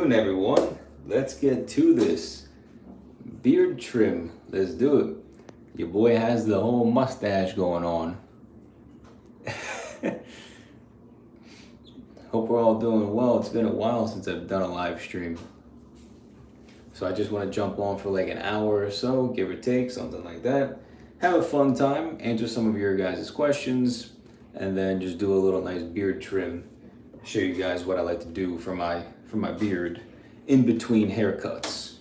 doing, everyone? Let's get to this. Beard trim. Let's do it. Your boy has the whole mustache going on. Hope we're all doing well. It's been a while since I've done a live stream. So I just want to jump on for like an hour or so, give or take, something like that. Have a fun time, answer some of your guys' questions, and then just do a little nice beard trim. Show you guys what I like to do for my beard in between haircuts.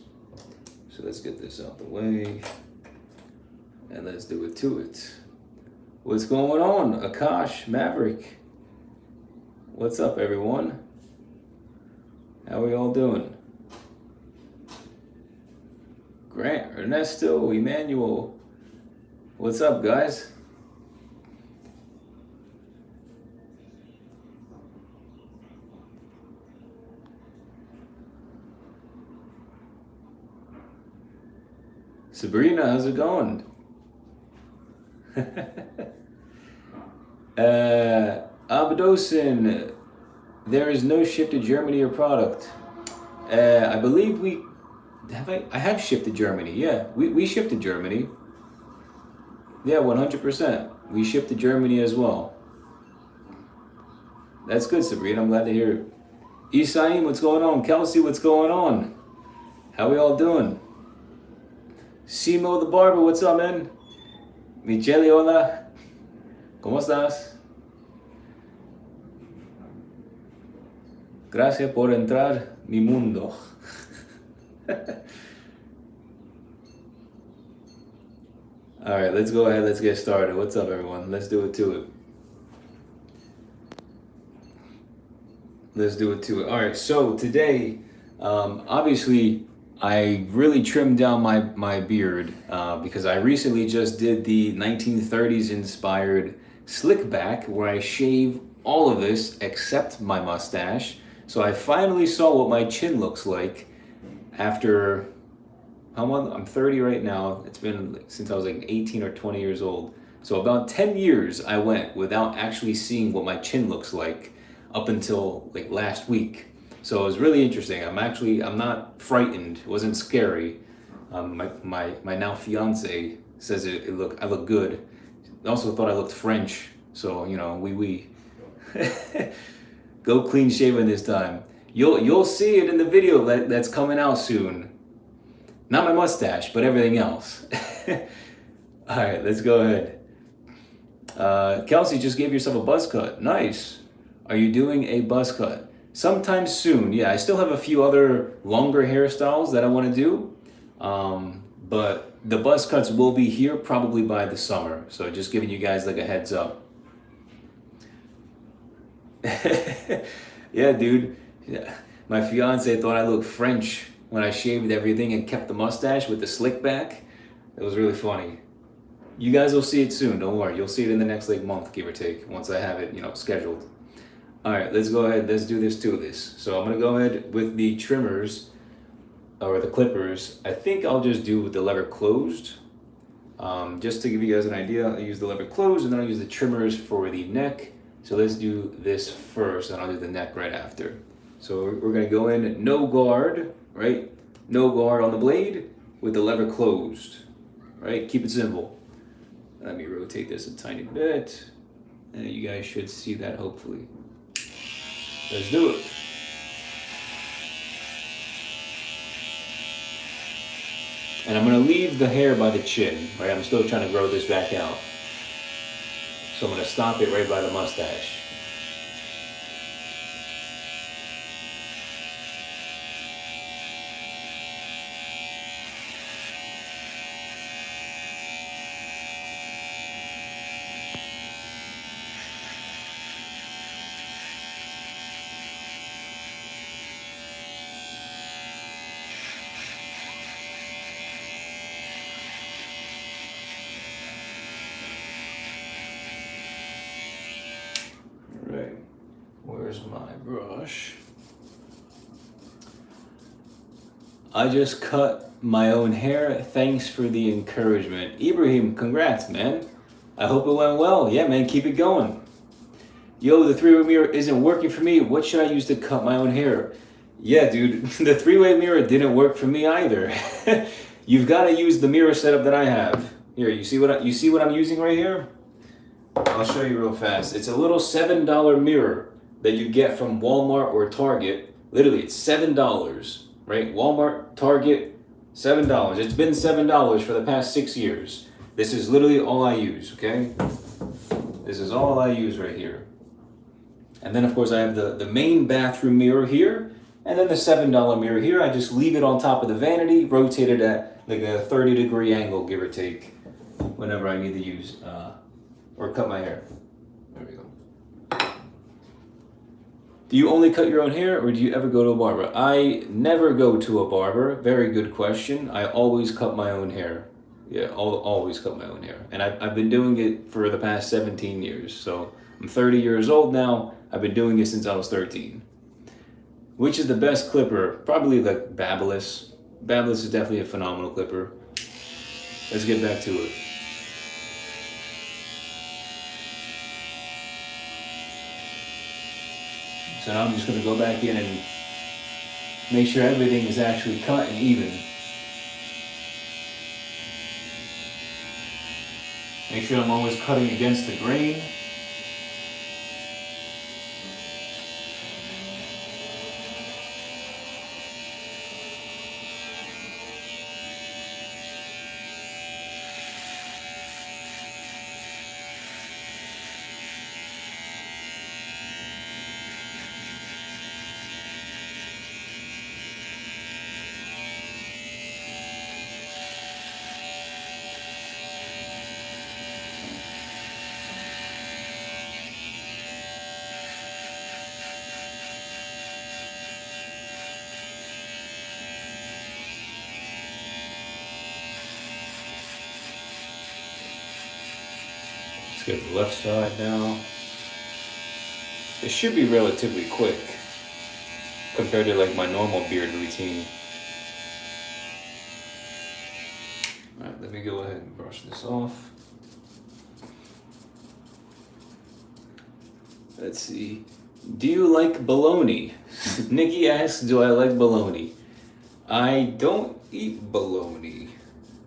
So let's get this out the way and let's do it to it. What's going on, Akash Maverick? What's up, everyone? How are we all doing? Grant, Ernesto, Emmanuel. What's up, guys? Sabrina, how's it going? Abdosin, there is no ship to Germany or product. I believe we have. I have shipped to Germany. Yeah, we shipped to Germany. Yeah, 100%. We shipped to Germany as well. That's good, Sabrina. I'm glad to hear it. Isaim, what's going on? Kelsey, what's going on? How we all doing? Simo the barber, what's up, man? Michele, hola. ¿Cómo estás? Gracias por entrar mi mundo. All right, let's go ahead. Let's get started. What's up, everyone? Let's do it to it. Let's do it to it. All right, so today, obviously, I really trimmed down my beard because I recently just did the 1930s inspired slick back where I shave all of this except my mustache. So I finally saw what my chin looks like after, I'm 30 right now. It's been since I was like 18 or 20 years old. So about 10 years I went without actually seeing what my chin looks like up until like last week. So it was really interesting. I'm not frightened. It wasn't scary. My now fiance says I look good. Also thought I looked French. So we go clean shaven this time. You'll see it in the video that's coming out soon. Not my mustache, but everything else. All right, let's go ahead. Kelsey, just gave yourself a buzz cut. Nice. Are you doing a buzz cut? Sometime soon, yeah. I still have a few other longer hairstyles that I want to do, but the buzz cuts will be here probably by the summer. So just giving you guys like a heads up. Yeah, dude. Yeah. My fiance thought I looked French when I shaved everything and kept the mustache with the slick back. It was really funny. You guys will see it soon. Don't worry. You'll see it in the next like month, give or take, once I have it, scheduled. All right, let's go ahead. Let's do this. So I'm gonna go ahead with the trimmers or the clippers. I think I'll just do with the lever closed. Just to give you guys an idea, I use the lever closed and then I'll use the trimmers for the neck. So let's do this first and I'll do the neck right after. So we're gonna go in no guard, right? No guard on the blade with the lever closed, right? Keep it simple. Let me rotate this a tiny bit and you guys should see that hopefully. Let's do it. And I'm gonna leave the hair by the chin, right? I'm still trying to grow this back out. So I'm gonna stop it right by the mustache. Where's my brush? I just cut my own hair. Thanks for the encouragement. Ibrahim, congrats, man. I hope it went well. Yeah, man, keep it going. Yo, the 3-way mirror isn't working for me. What should I use to cut my own hair? Yeah, dude, the three-way mirror didn't work for me either. You've got to use the mirror setup that I have. Here, you see what I'm using right here? I'll show you real fast. It's a little $7 mirror that you get from Walmart or Target. Literally, it's $7, right? Walmart, Target, $7. It's been $7 for the past 6 years. This is literally all I use, okay? This is all I use right here. And then, of course, I have the main bathroom mirror here, and then the $7 mirror here. I just leave it on top of the vanity, rotate it at like a 30-degree angle, give or take, whenever I need to use or cut my hair. There we go. Do you only cut your own hair, or do you ever go to a barber? I never go to a barber. Very good question. I always cut my own hair. Yeah, always cut my own hair. And I've been doing it for the past 17 years. So I'm 30 years old now. I've been doing it since I was 13. Which is the best clipper? Probably like Babyliss. Babyliss is definitely a phenomenal clipper. Let's get back to it. So now I'm just going to go back in and make sure everything is actually cut and even. Make sure I'm always cutting against the grain. Let's get the left side now. It should be relatively quick compared to like my normal beard routine. Alright, let me go ahead and brush this off. Let's see. Do you like bologna? Nikki asks, do I like bologna? I don't eat bologna,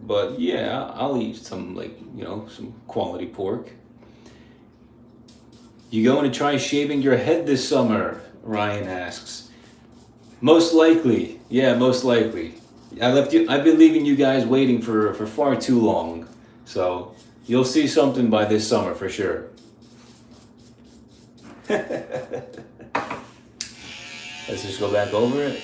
but yeah, I'll eat some, like, you know, some quality pork. You going to try shaving your head this summer? Ryan asks. Most likely. Yeah, most likely. I've been leaving you guys waiting for far too long. So you'll see something by this summer for sure. Let's just go back over it.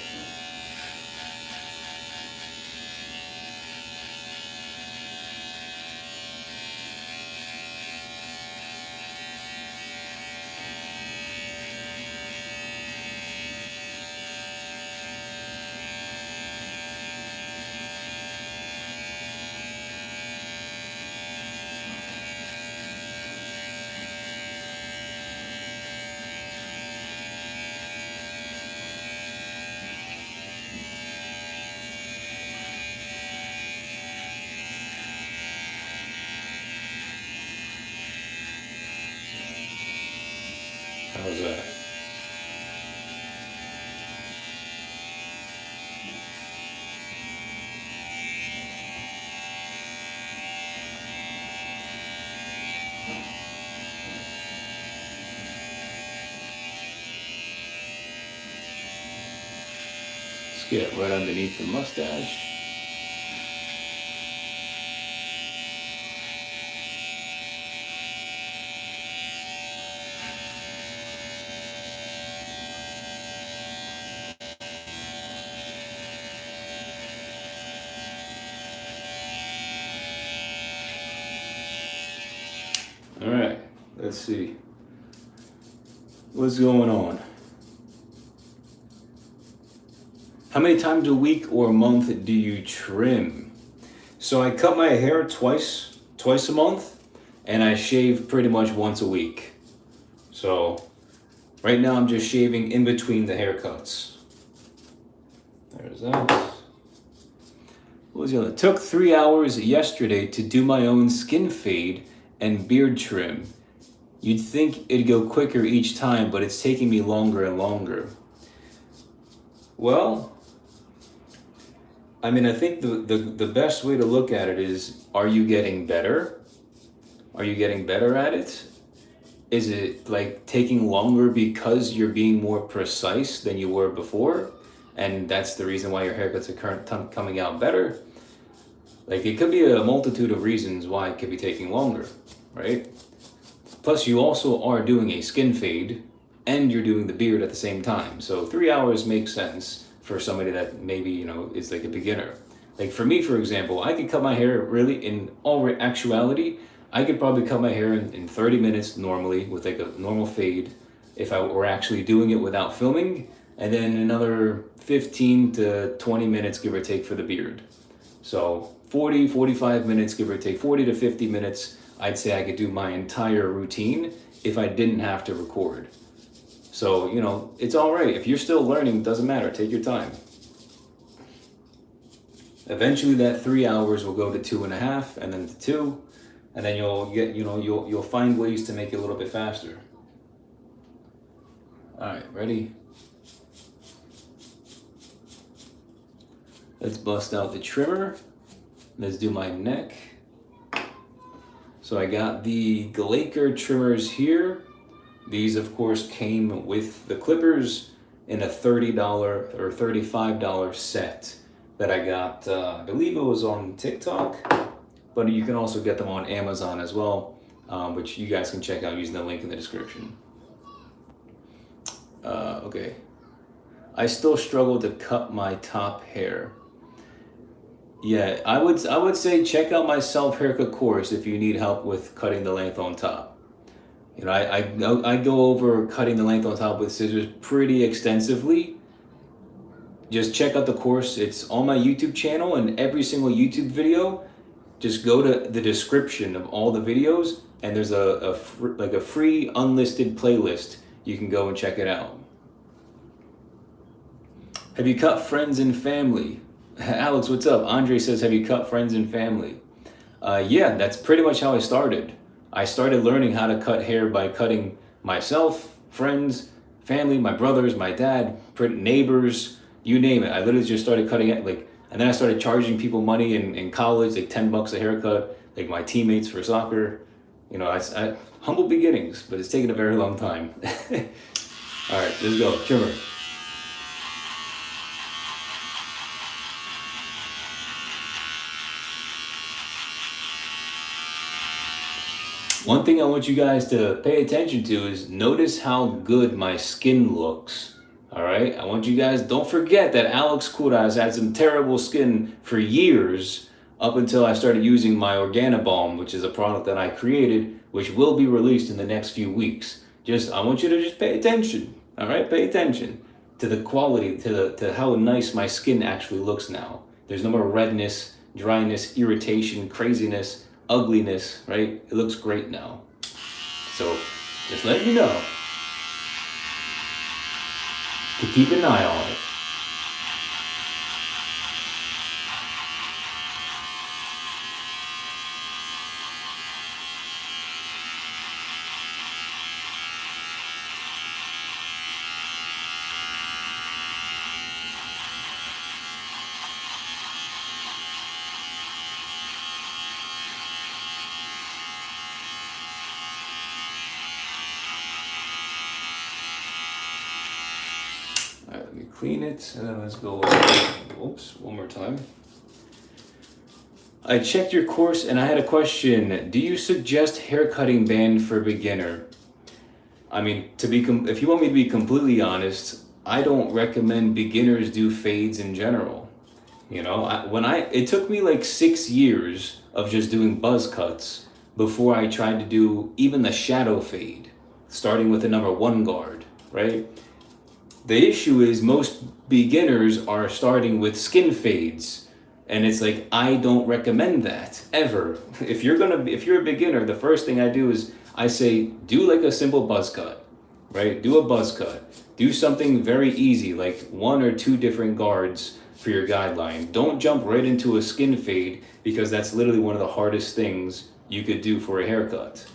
How's that? Let's get right underneath the mustache. All right, let's see. What's going on? How many times a week or a month do you trim? So I cut my hair twice a month, and I shave pretty much once a week. So right now I'm just shaving in between the haircuts. There's that. What was the other? It took 3 hours yesterday to do my own skin fade and beard trim. You'd think it'd go quicker each time, but it's taking me longer and longer. Well, I mean, I think the best way to look at it is, are you getting better? Are you getting better at it? Is it like taking longer because you're being more precise than you were before? And that's the reason why your haircuts are coming out better? Like, it could be a multitude of reasons why it could be taking longer, right? Plus, you also are doing a skin fade and you're doing the beard at the same time. So 3 hours makes sense for somebody that maybe, is like a beginner. Like for me, for example, I could cut my hair really, in all actuality, I could probably cut my hair in 30 minutes normally with like a normal fade if I were actually doing it without filming, and then another 15 to 20 minutes, give or take, for the beard. So 40, 45 minutes, give or take, 40 to 50 minutes, I'd say I could do my entire routine if I didn't have to record. So, it's all right. If you're still learning, it doesn't matter. Take your time. Eventually that 3 hours will go to 2.5 and then to 2. And then you'll get, you'll find ways to make it a little bit faster. All right, ready? Let's bust out the trimmer. Let's do my neck. So I got the Glaker trimmers here. These, of course, came with the clippers in a $30 or $35 set that I got, I believe it was on TikTok, but you can also get them on Amazon as well, which you guys can check out using the link in the description. Okay. I still struggle to cut my top hair. Yeah, I would say check out my self haircut course if you need help with cutting the length on top. I go over cutting the length on top with scissors pretty extensively. Just check out the course. It's on my YouTube channel, and every single YouTube video, just go to the description of all the videos, and there's a free unlisted playlist. You can go and check it out. Have you cut friends and family? Alex, what's up? Andre says, have you cut friends and family? Yeah, that's pretty much how I started. I started learning how to cut hair by cutting myself, friends, family, my brothers, my dad, neighbors, you name it. I literally just started cutting it, and then I started charging people money in college, like $10 a haircut, like my teammates for soccer. I humble beginnings, but it's taken a very long time. All right, let's go, trimmer. One thing I want you guys to pay attention to is notice how good my skin looks. All right, I want you guys, don't forget that Alex Kouras had some terrible skin for years up until I started using my Organobalm, which is a product that I created, which will be released in the next few weeks. I want you to just pay attention. All right, pay attention to the quality, to how nice my skin actually looks now. There's no more redness, dryness, irritation, craziness, ugliness, right? It looks great now. So just let me know to keep an eye on it. All right, let me clean it, and then let's go, oops, one more time. I checked your course and I had a question. Do you suggest haircutting band for beginner? I mean, if you want me to be completely honest, I don't recommend beginners do fades in general. It took me like 6 years of just doing buzz cuts before I tried to do even the shadow fade, starting with the number 1 guard, right? The issue is most beginners are starting with skin fades, and it's like, I don't recommend that ever. If you're a beginner, the first thing I do is I say, do like a simple buzz cut, right? Do a buzz cut. Do something very easy, like 1 or 2 different guards for your guideline. Don't jump right into a skin fade, because that's literally one of the hardest things you could do for a haircut.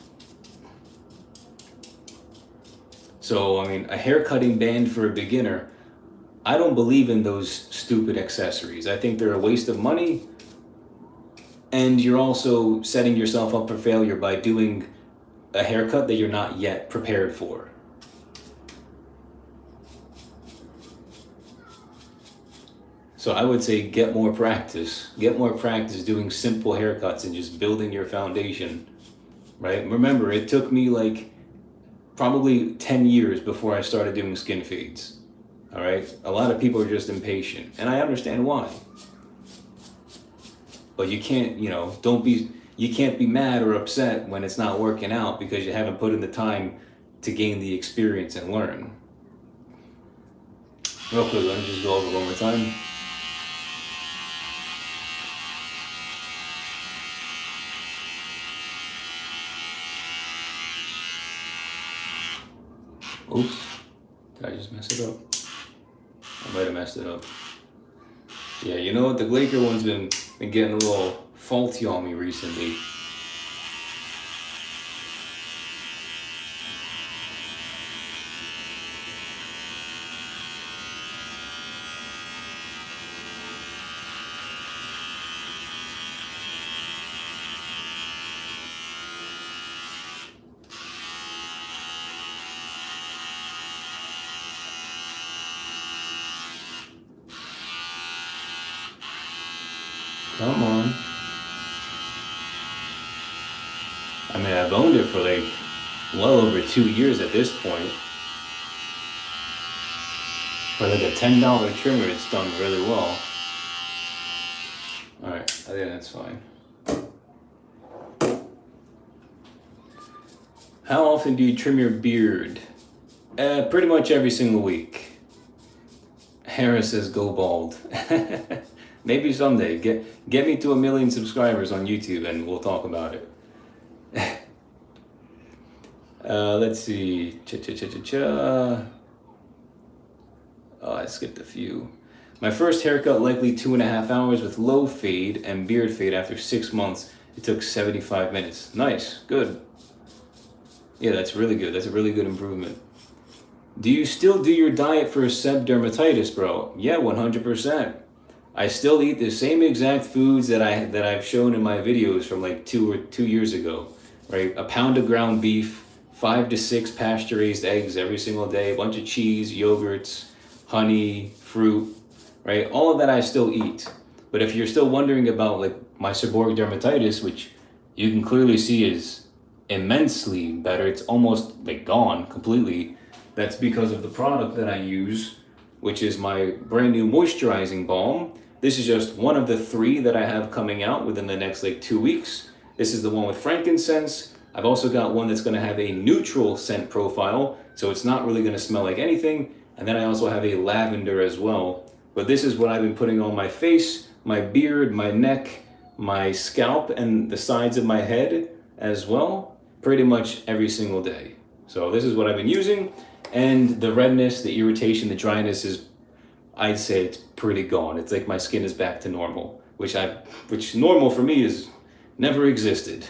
So, I mean, a haircutting band for a beginner, I don't believe in those stupid accessories. I think they're a waste of money, and you're also setting yourself up for failure by doing a haircut that you're not yet prepared for. So I would say get more practice. Get more practice doing simple haircuts and just building your foundation, right? Remember, it took me like probably 10 years before I started doing skin fades. All right? A lot of people are just impatient, and I understand why. But you can't, you can't be mad or upset when it's not working out because you haven't put in the time to gain the experience and learn. Real quick, let me just go over one more time. Oops, did I just mess it up? I might have messed it up. Yeah, you know what? The Glacier one's been getting a little faulty on me recently. Come on. I mean, I've owned it for like well over 2 years at this point. For like a $10 trimmer, it's done really well. Alright, I think that's fine. How often do you trim your beard? Pretty much every single week. Harris says go bald. Maybe someday. Get me to 1 million subscribers on YouTube and we'll talk about it. Let's see. Oh, I skipped a few. My first haircut, likely 2.5 hours with low fade and beard fade after 6 months. It took 75 minutes. Nice, good. Yeah, that's really good. That's a really good improvement. Do you still do your diet for seb dermatitis, bro? Yeah, 100%. I still eat the same exact foods that I've shown in my videos from like 2 years ago, right? A pound of ground beef, 5 to 6 pasture-raised eggs every single day, a bunch of cheese, yogurts, honey, fruit, right? All of that I still eat. But if you're still wondering about like my seborrheic dermatitis, which you can clearly see is immensely better, it's almost like gone completely. That's because of the product that I use, which is my brand new moisturizing balm. This is just one of the 3 that I have coming out within the next like 2 weeks. This is the one with frankincense. I've also got one that's gonna have a neutral scent profile, so it's not really gonna smell like anything. And then I also have a lavender as well. But this is what I've been putting on my face, my beard, my neck, my scalp, and the sides of my head as well, pretty much every single day. So this is what I've been using. And the redness, the irritation, the dryness is, I'd say it's pretty gone. It's like my skin is back to normal, which normal for me is never existed.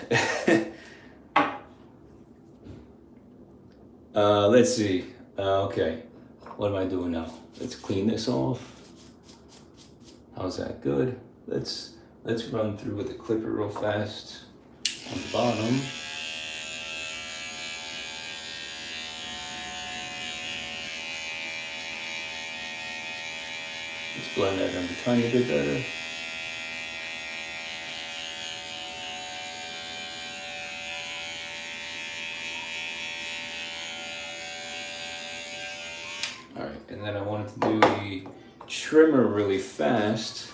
Let's see. Okay, what am I doing now? Let's clean this off. How's that? Good. Let's run through with the clipper real fast on the bottom. Let's blend that in a tiny bit better. All right, and then I wanted to do the trimmer really fast.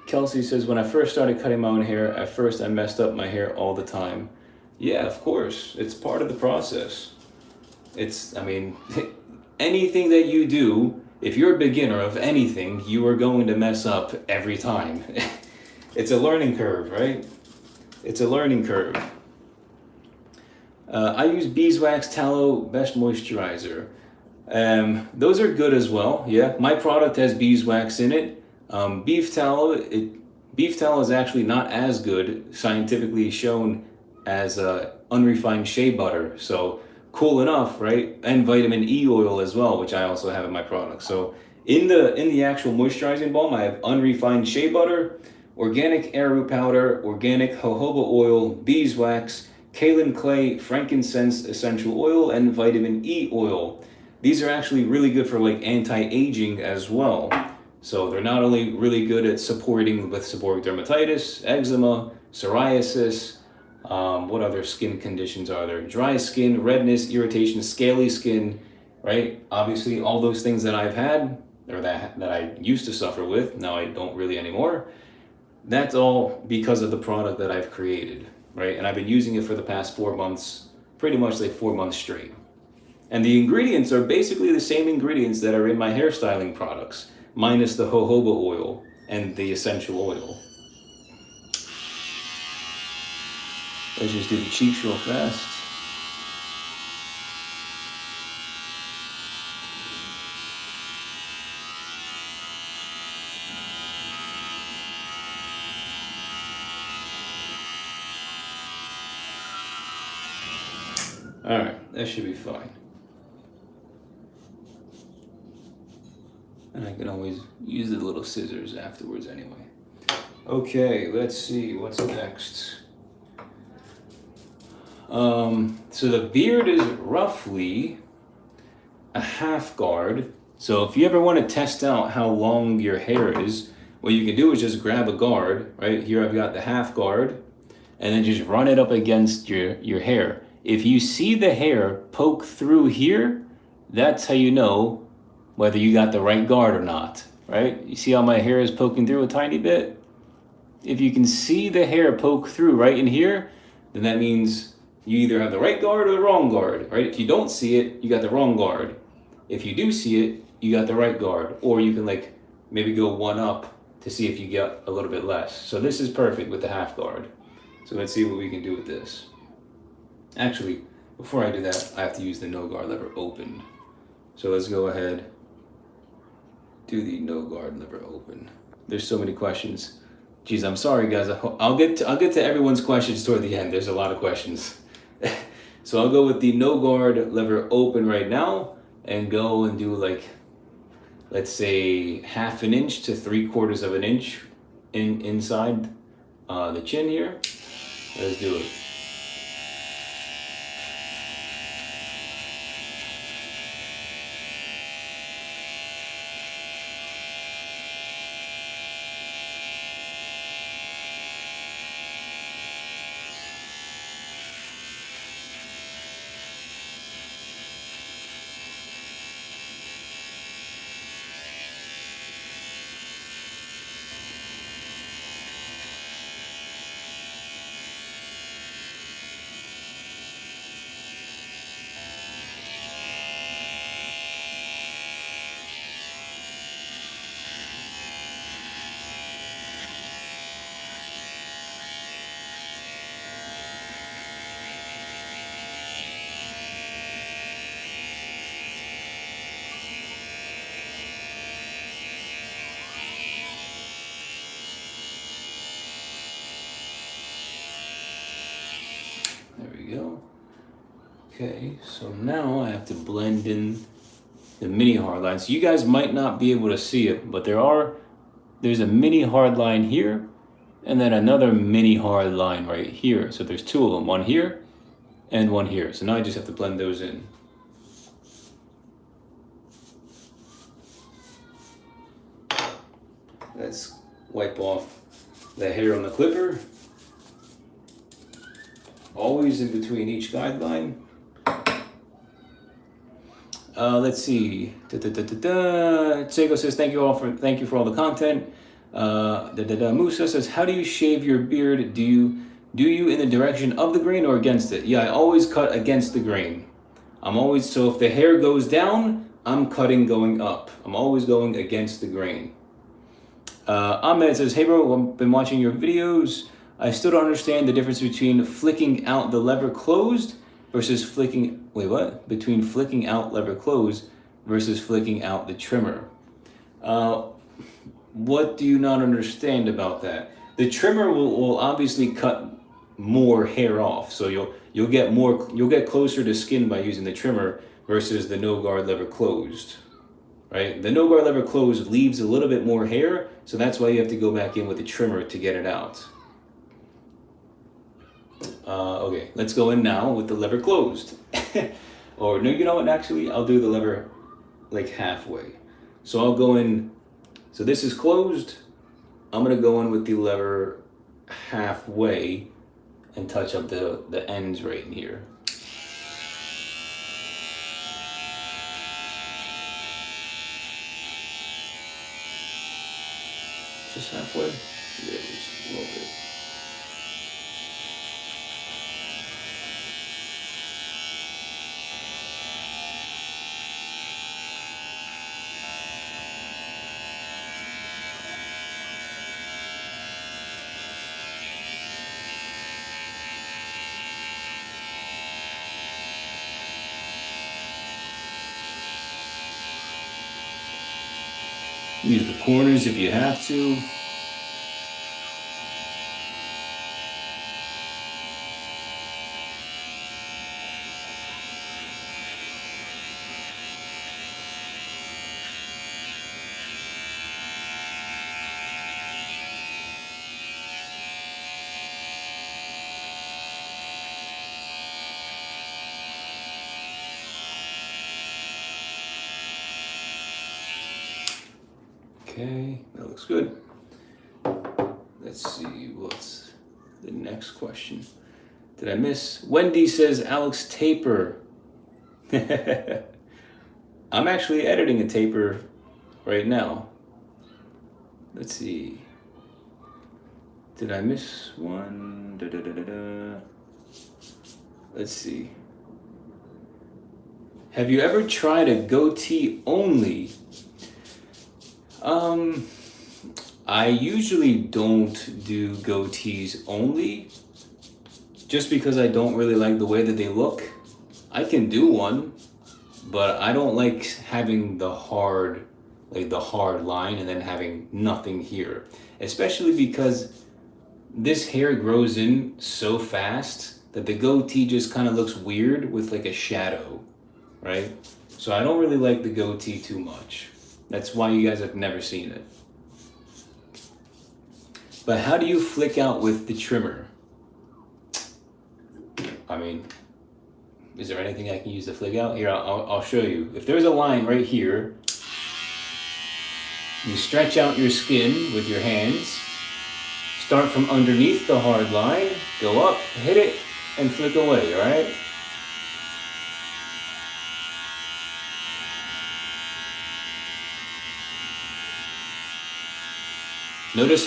Kelsey says, when I first started cutting my own hair, at first I messed up my hair all the time. Yeah, of course, it's part of the process. I mean, anything that you do, if you're a beginner of anything, you are going to mess up every time. It's a learning curve, right? It's a learning curve. I use beeswax tallow best moisturizer. Those are good as well. Yeah, my product has beeswax in it. Beef tallow is actually not as good, scientifically shown, as unrefined shea butter. So cool enough, right? And vitamin E oil as well, which I also have in my product. So in the actual moisturizing balm, I have unrefined shea butter, organic arrowroot powder, organic jojoba oil, beeswax, kaolin clay, frankincense essential oil, and vitamin E oil. These are actually really good for like anti-aging as well. So they're not only really good at supporting with seborrheic dermatitis, eczema, psoriasis, what other skin conditions are there? Dry skin, redness, irritation, scaly skin, right? Obviously, all those things that I've had, or that I used to suffer with, now I don't really anymore. That's all because of the product that I've created, right? And I've been using it for the past 4 months, pretty much like 4 months straight. And the ingredients are basically the same ingredients that are in my hairstyling products, minus the jojoba oil and the essential oil. Let's just do the cheeks real fast. All right, that should be fine. And I can always use the little scissors afterwards anyway. Okay, let's see what's next. So the beard is roughly a half guard. So if you ever want to test out how long your hair is, what you can do is just grab a guard, right? Here I've got the half guard, and then just run it up against your hair. If you see the hair poke through here, that's how you know whether you got the right guard or not, right? You see how my hair is poking through a tiny bit? If you can see the hair poke through right in here, then that means you either have the right guard or the wrong guard, right? If you don't see it, you got the wrong guard. If you do see it, you got the right guard. Or you can like maybe go one up to see if you get a little bit less. So this is perfect with the half guard. So let's see what we can do with this. Actually, before I do that, I have to use the no guard lever open. So let's go ahead, do the no guard lever open. There's so many questions. Geez, I'm sorry guys. I'll get to everyone's questions toward the end. There's a lot of questions. So I'll go with the no guard lever open right now and go and do like, let's say 1/2 inch to 3/4 of an inch inside the chin here. Let's do it. There we go. Okay, so now I have to blend in the mini hard lines. You guys might not be able to see it, but there's a mini hard line here and then another mini hard line right here. So there's 2 of them, one here and one here. So now I just have to blend those in. Let's wipe off the hair on the clipper. Always in between each guideline. Let's see. Tsego says thank you for all the content. Musa says, how do you shave your beard? Do you in the direction of the grain or against it? Yeah, I always cut against the grain. So if the hair goes down, I'm cutting going up. I'm always going against the grain. Ahmed says, hey bro, I've been watching your videos. I still don't understand the difference between flicking out the lever closed versus between flicking out lever closed versus flicking out the trimmer. What do you not understand about that? The trimmer will obviously cut more hair off. So you'll get closer to skin by using the trimmer versus the no guard lever closed, right? The no guard lever closed leaves a little bit more hair, so that's why you have to go back in with the trimmer to get it out. Okay, let's go in now with the lever closed. Or no, you know what, actually, I'll do the lever like halfway. So I'll go in, so this is closed. I'm gonna go in with the lever halfway and touch up the ends right in here. Just halfway? Yeah, just a little bit. Use the corners if you have to. Okay, that looks good. Let's see, what's the next question? Did I miss? Wendy says, Alex, taper. I'm actually editing a taper right now. Let's see. Did I miss one? Let's see. Have you ever tried a goatee only? I usually don't do goatees only, just because I don't really like the way that they look. I can do one, but I don't like having the hard line and then having nothing here, especially because this hair grows in so fast that the goatee just kind of looks weird with like a shadow, right? So I don't really like the goatee too much. That's why you guys have never seen it. But how do you flick out with the trimmer? I mean, is there anything I can use to flick out? Here, I'll show you. If there's a line right here, you stretch out your skin with your hands, start from underneath the hard line, go up, hit it, and flick away, all right? Notice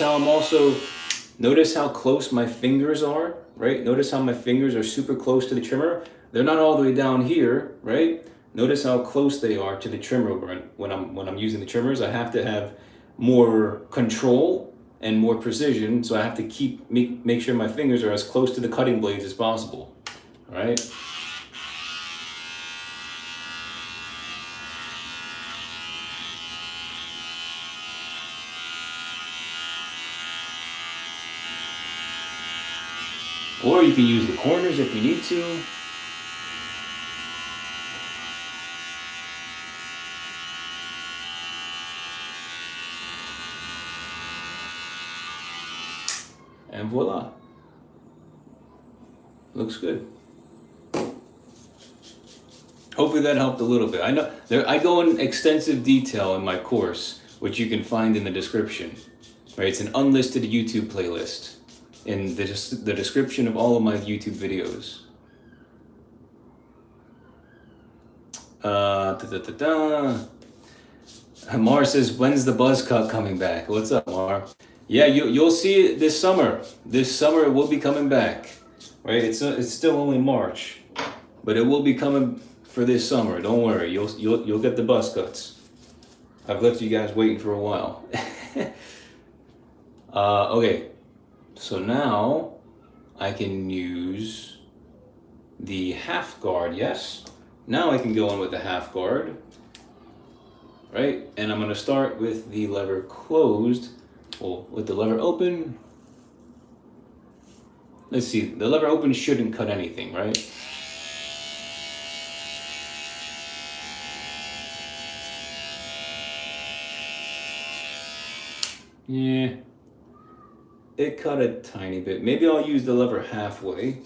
how close my fingers are, right? Notice how my fingers are super close to the trimmer. They're not all the way down here, right? Notice how close they are to the trimmer. When I'm using the trimmers, I have to have more control and more precision, so I have to make sure my fingers are as close to the cutting blades as possible, all right? Or you can use the corners if you need to. And voila. Looks good. Hopefully that helped a little bit. I know I go in extensive detail in my course, which you can find in the description. Right? It's an unlisted YouTube playlist in the description of all of my YouTube videos. Mar says, when's the buzz cut coming back? What's up, Mar? Yeah, you'll see it this summer. This summer it will be coming back. Right? It's still only March, but it will be coming for this summer. Don't worry, you'll get the buzz cuts. I've left you guys waiting for a while. Okay, so now I can use the half guard. Yes, now I can go in with the half guard. Right, and I'm gonna start with the lever closed. Well, with the lever open, let's see, the lever open shouldn't cut anything, right? Yeah, it cut a tiny bit. Maybe I'll use the lever halfway.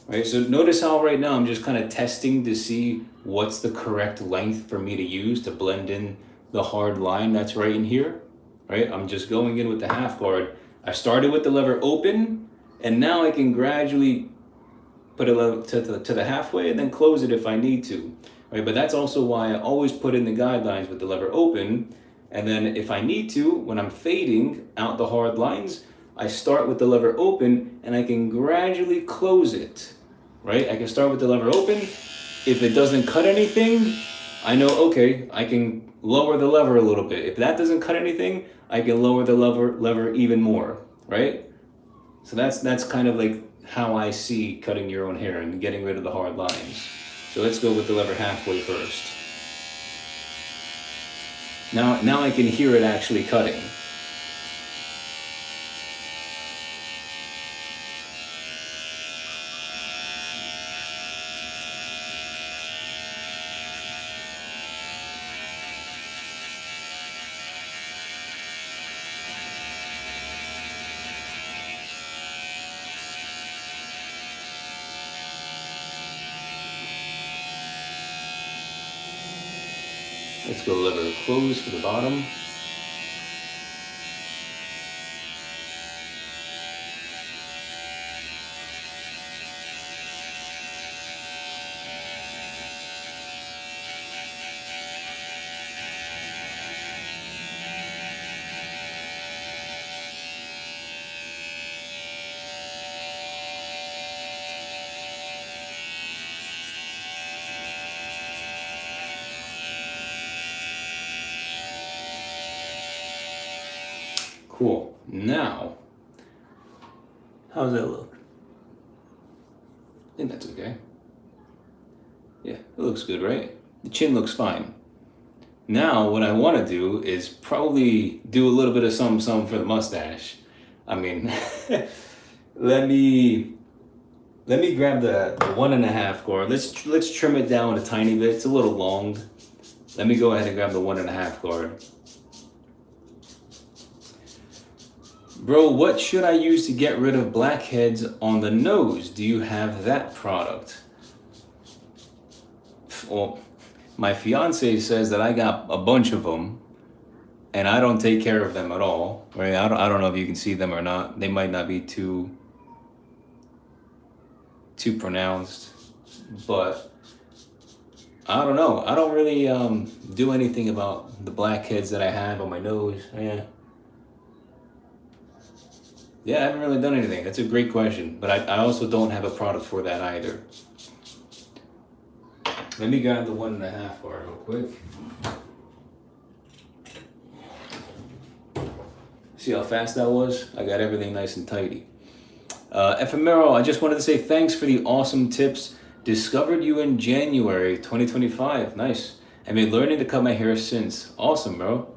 Right, so notice how right now I'm just kind of testing to see what's the correct length for me to use to blend in the hard line that's right in here. Right, I'm just going in with the half guard. I started with the lever open, and now I can gradually put it to the halfway and then close it if I need to. Right, but that's also why I always put in the guidelines with the lever open, and then if I need to, when I'm fading out the hard lines, I start with the lever open and I can gradually close it, right? I can start with the lever open. If it doesn't cut anything, I know, okay, I can lower the lever a little bit. If that doesn't cut anything, I can lower the lever even more, right? So that's kind of like how I see cutting your own hair and getting rid of the hard lines. So let's go with the lever halfway first. Now I can hear it actually cutting. Let's go lever close for the bottom. Cool. Now, how's that look? I think that's okay. Yeah, it looks good, right? The chin looks fine. Now, what I want to do is probably do a little bit of some for the mustache. I mean, let me grab the 1.5 cord. Let's trim it down a tiny bit. It's a little long. Let me go ahead and grab the 1.5 cord. Bro, what should I use to get rid of blackheads on the nose? Do you have that product? Well, my fiance says that I got a bunch of them, and I don't take care of them at all. Right? I don't know if you can see them or not. They might not be too pronounced, but I don't know. I don't really do anything about the blackheads that I have on my nose. Yeah, I haven't really done anything. That's a great question, but I also don't have a product for that either. Let me grab the 1.5 bar real quick. See how fast that was? I got everything nice and tidy. Ephemero, I just wanted to say thanks for the awesome tips. Discovered you in January 2025. Nice. I've been learning to cut my hair since. Awesome, bro.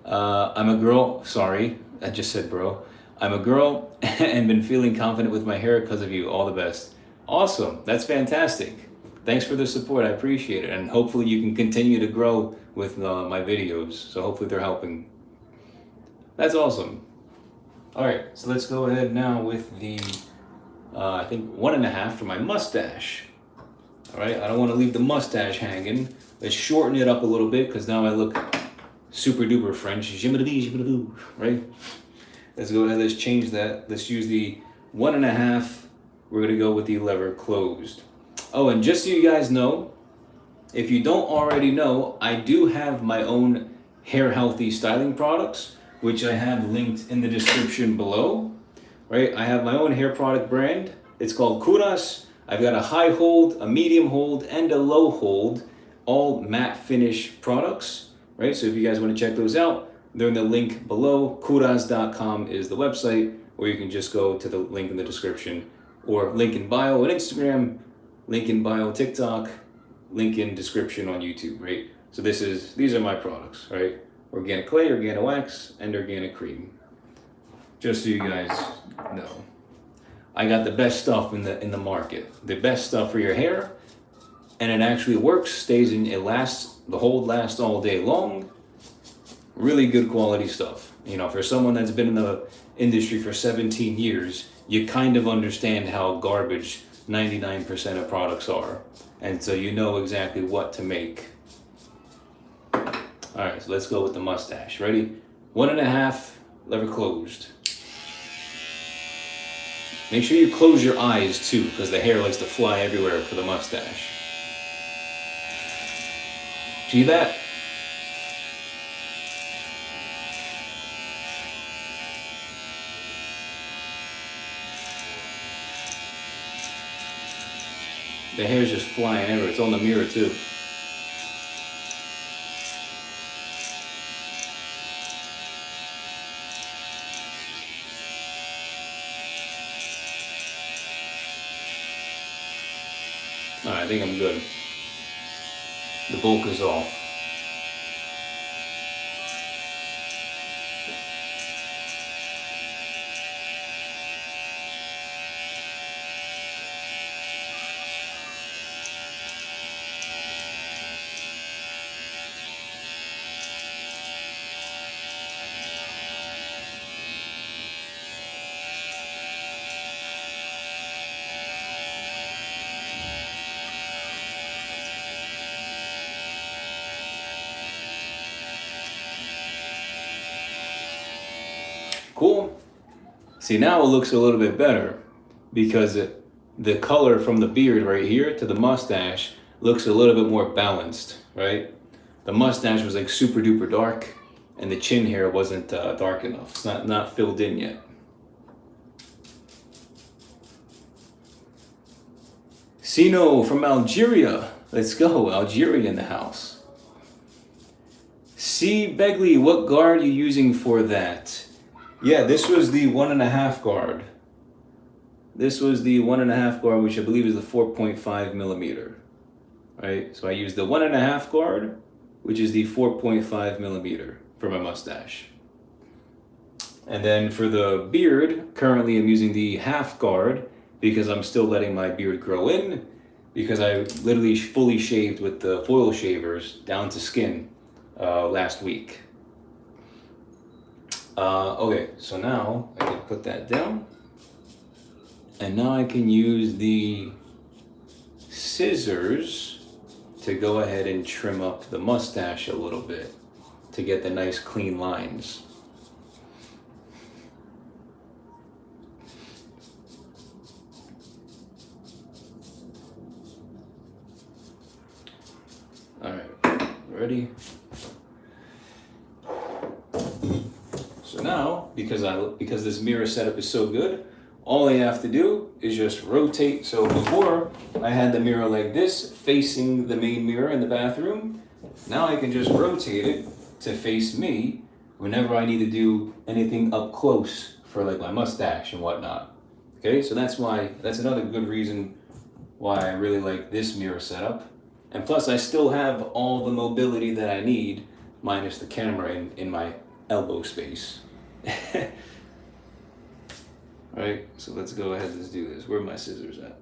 I'm a girl. Sorry, I just said bro. I'm a girl and been feeling confident with my hair because of you. All the best. Awesome. That's fantastic. Thanks for the support. I appreciate it. And hopefully you can continue to grow with my videos. So hopefully they're helping. That's awesome. All right. So let's go ahead now with the, I think 1.5 for my mustache. All right. I don't want to leave the mustache hanging. Let's shorten it up a little bit because now I look super duper French. Right? Let's go ahead, let's change that. Let's use the 1.5. We're gonna go with the lever closed. Oh, and just so you guys know, if you don't already know, I do have my own hair healthy styling products, which I have linked in the description below, right? I have my own hair product brand. It's called KOVRAS. I've got a high hold, a medium hold, and a low hold, all matte finish products, right? So if you guys wanna check those out, they're in the link below. KOVRAS.com is the website, or you can just go to the link in the description, or link in bio on Instagram, link in bio TikTok, link in description on YouTube, right? So these are my products, right? Organic clay, organic wax, and organic cream. Just so you guys know. I got the best stuff in the market. The best stuff for your hair, and it actually works, stays in, it lasts, the hold lasts all day long. Really good quality stuff. You know, for someone that's been in the industry for 17 years, you kind of understand how garbage 99% of products are. And so you know exactly what to make. All right, so let's go with the mustache. Ready? 1.5, lever closed. Make sure you close your eyes too, because the hair likes to fly everywhere for the mustache. See that? The hair's just flying everywhere. It's on the mirror too. Alright, I think I'm good. The bulk is off. Cool. See, now it looks a little bit better because the color from the beard right here to the mustache looks a little bit more balanced, right? The mustache was like super duper dark and the chin hair wasn't dark enough. It's not filled in yet. Sino from Algeria. Let's go. Algeria in the house. C. Begley, what guard are you using for that? Yeah, this was the 1.5 guard. This was the 1.5 guard, which I believe is the 4.5 millimeter. Right? So I used the 1.5 guard, which is the 4.5 millimeter for my mustache. And then for the beard, currently I'm using the half guard because I'm still letting my beard grow in, because I literally fully shaved with the foil shavers down to skin last week. Okay, so now I can put that down. And now I can use the scissors to go ahead and trim up the mustache a little bit to get the nice clean lines. All right, ready? So now, because this mirror setup is so good, all I have to do is just rotate. So before I had the mirror like this, facing the main mirror in the bathroom. Now I can just rotate it to face me whenever I need to do anything up close for like my mustache and whatnot. Okay, so that's another good reason why I really like this mirror setup. And plus I still have all the mobility that I need, minus the camera in my elbow space. Alright, so let's go ahead and let's do this. Where are my scissors at?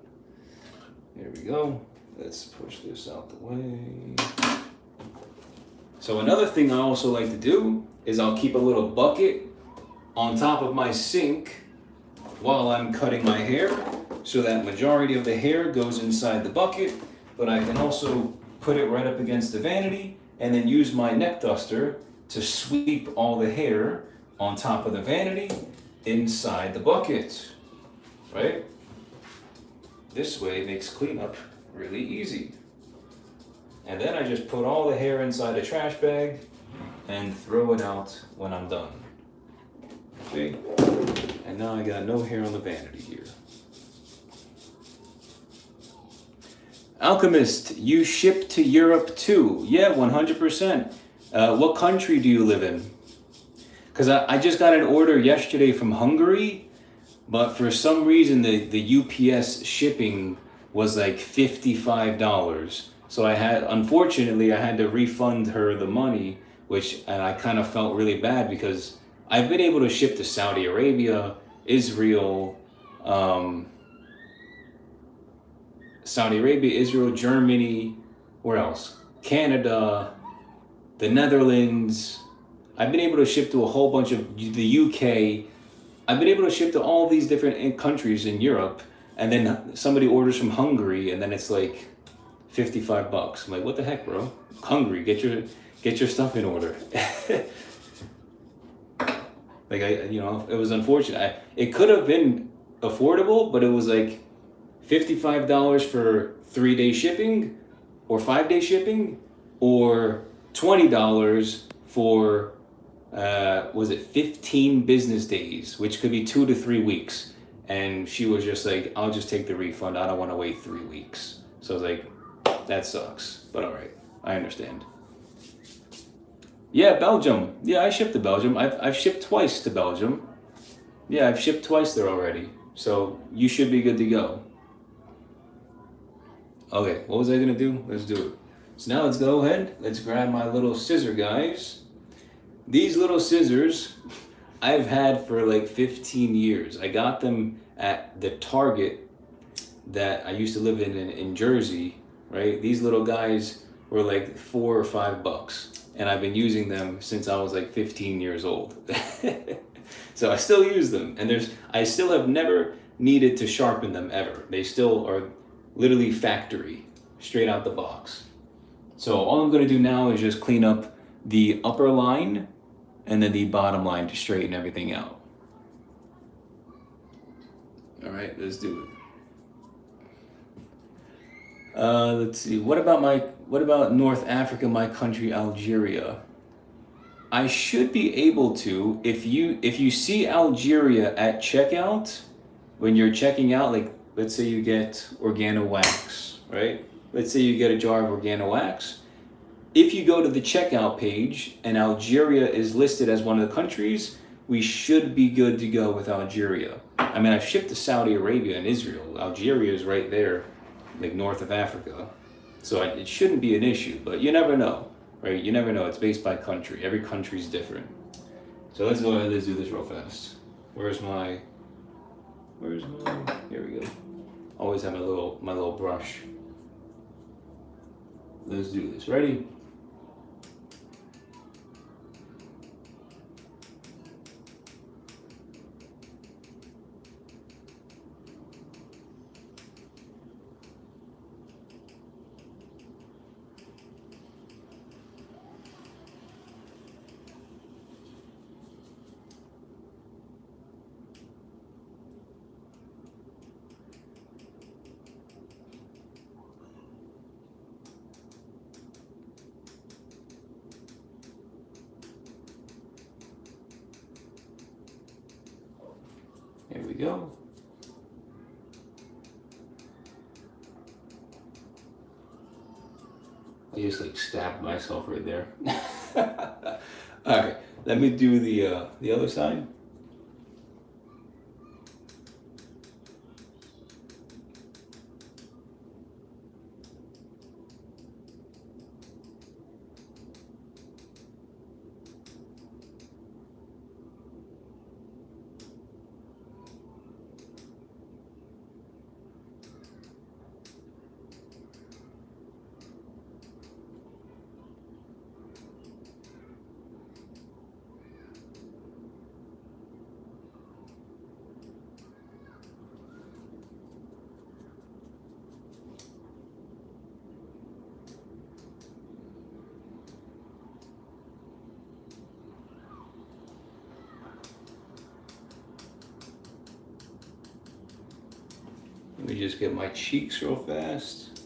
Here we go. Let's push this out the way. So another thing I also like to do is I'll keep a little bucket on top of my sink while I'm cutting my hair, so that majority of the hair goes inside the bucket, but I can also put it right up against the vanity and then use my neck duster to sweep all the hair on top of the vanity inside the bucket, right? This way it makes cleanup really easy. And then I just put all the hair inside a trash bag and throw it out when I'm done. See? And now I got no hair on the vanity here. Alchemist, you ship to Europe too? Yeah, 100%. What country do you live in? Because I just got an order yesterday from Hungary, but for some reason the UPS shipping was like $55. So unfortunately, I had to refund her the money, and I kind of felt really bad because I've been able to ship to Saudi Arabia, Israel, Saudi Arabia, Israel, Germany, where else? Canada, the Netherlands. I've been able to ship to a whole bunch of the UK. I've been able to ship to all these different countries in Europe, and then somebody orders from Hungary, and then it's like $55. I'm like, what the heck, bro? Hungary, get your stuff in order. Like it was unfortunate. It could have been affordable, but it was like $55 for 3-day shipping, or 5-day shipping, or $20 for was it 15 business days, which could be 2 to 3 weeks. And she was just like, I'll just take the refund. I don't want to wait 3 weeks. So I was like, that sucks, but all right, I understand. Yeah, Belgium. Yeah, I shipped to Belgium. I've shipped twice to Belgium. Yeah, I've shipped twice there already. So you should be good to go. Okay, what was I gonna do? Let's do it. So now let's go ahead. Let's grab my little scissor guys. These little scissors I've had for like 15 years. I got them at the Target that I used to live in Jersey, right? These little guys were like $4 or $5, and I've been using them since I was like 15 years old. So I still use them, and I still have never needed to sharpen them ever. They still are literally factory, straight out the box. So all I'm gonna do now is just clean up the upper line and then the bottom line to straighten everything out. All right, let's do it. Let's see. What about North Africa, my country, Algeria? I should be able to, if you see Algeria at checkout, when you're checking out, like let's say you get organo wax, right? Let's say you get a jar of organo wax. If you go to the checkout page and Algeria is listed as one of the countries, we should be good to go with Algeria. I mean, I've shipped to Saudi Arabia and Israel. Algeria is right there, like north of Africa. So it shouldn't be an issue, but you never know, right? You never know. It's based by country. Every country is different. So let's go ahead and let's do this real fast. Where's my, here we go. Always have my little brush. Let's do this. Ready? Here we go. I just like stabbed myself right there. All right, let me do the other side. Let me just get my cheeks real fast.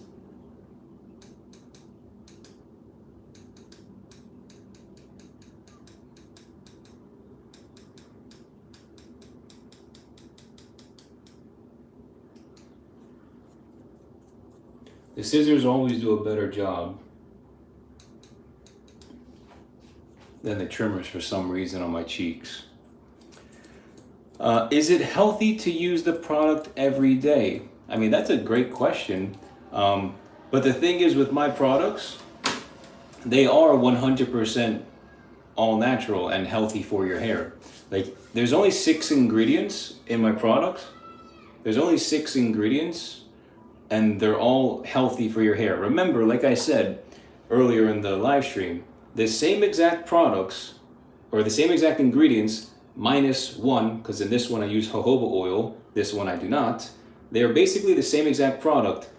The scissors always do a better job than the trimmers for some reason on my cheeks. Is it healthy to use the product every day? I mean, that's a great question. But the thing is with my products, they are 100% all natural and healthy for your hair. Like, there's only 6 ingredients in my products, There's only 6 ingredients, and they're all healthy for your hair. Remember, like I said earlier in the live stream, the same exact products or the same exact ingredients minus one, because in this one I use jojoba oil, this one I do not. They are basically the same exact product,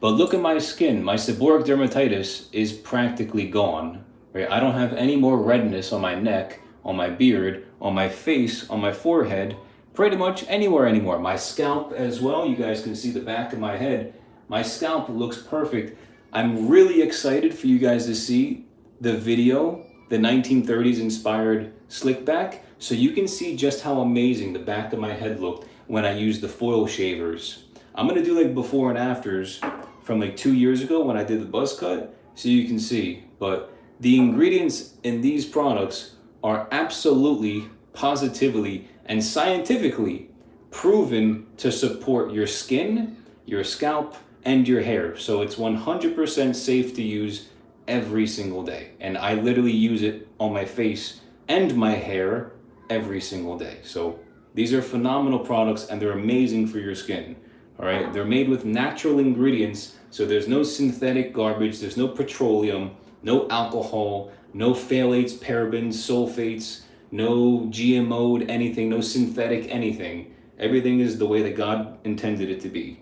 but look at my skin. My seborrheic dermatitis is practically gone. Right? I don't have any more redness on my neck, on my beard, on my face, on my forehead, pretty much anywhere anymore. My scalp as well. You guys can see the back of my head. My scalp looks perfect. I'm really excited for you guys to see the video, the 1930s inspired slick back, so you can see just how amazing the back of my head looked when I used the foil shavers. I'm gonna do like before and afters from like 2 years ago when I did the buzz cut, so you can see. But the ingredients in these products are absolutely, positively, and scientifically proven to support your skin, your scalp, and your hair. So it's 100% safe to use every single day. And I literally use it on my face and my hair every single day. So these are phenomenal products and they're amazing for your skin. All right, they're made with natural ingredients, so there's no synthetic garbage, there's no petroleum, no alcohol, no phthalates, parabens, sulfates, no GMO'd anything, no synthetic anything. Everything is the way that God intended it to be.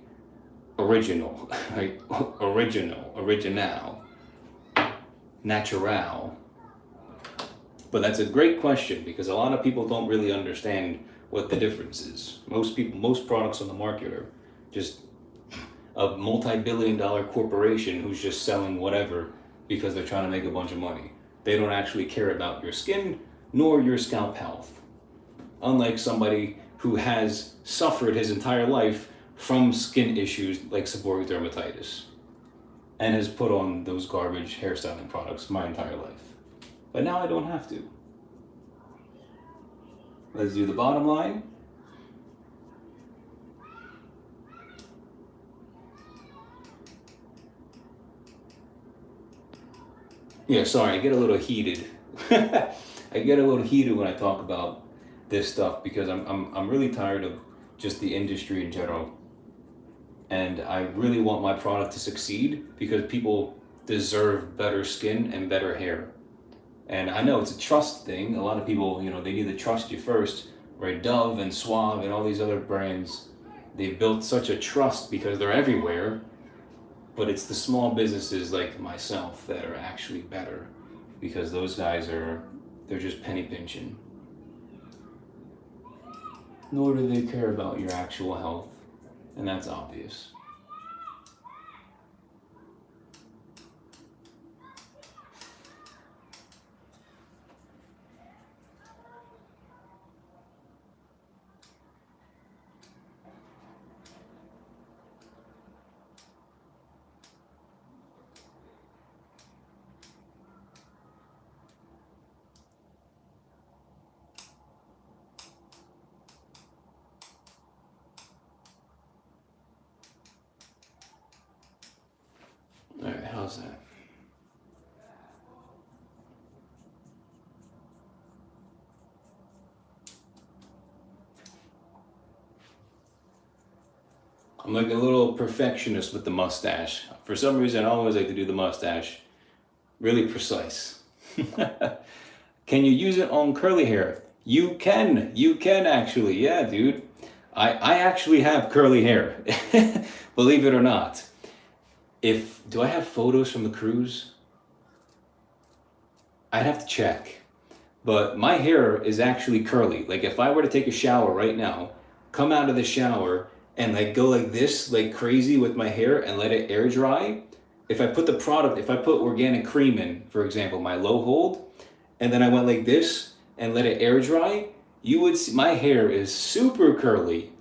Original, right? Original, natural. But that's a great question because a lot of people don't really understand what the difference is. Most products on the market are just a multi-billion-dollar corporation who's just selling whatever because they're trying to make a bunch of money. They don't actually care about your skin nor your scalp health. Unlike somebody who has suffered his entire life from skin issues like seborrheic dermatitis and has put on those garbage hairstyling products my entire life. But now I don't have to. Let's do the bottom line. Yeah, sorry, I get a little heated. I get a little heated when I talk about this stuff because I'm really tired of just the industry in general. And I really want my product to succeed because people deserve better skin and better hair. And I know it's a trust thing. A lot of people, they need to trust you first, right? Dove and Suave and all these other brands, they've built such a trust because they're everywhere. But it's the small businesses like myself that are actually better because those guys they're just penny pinching. Nor do they care about your actual health. And that's obvious. All right, how's that? I'm like a little perfectionist with the mustache. For some reason, I always like to do the mustache really precise. Can you use it on curly hair? You can actually. Yeah, dude. I actually have curly hair, believe it or not. Do I have photos from the cruise? I'd have to check. But my hair is actually curly. Like if I were to take a shower right now, come out of the shower and like go like this, like crazy with my hair and let it air dry. If I put organic cream in, for example, my low hold, and then I went like this and let it air dry, you would see my hair is super curly.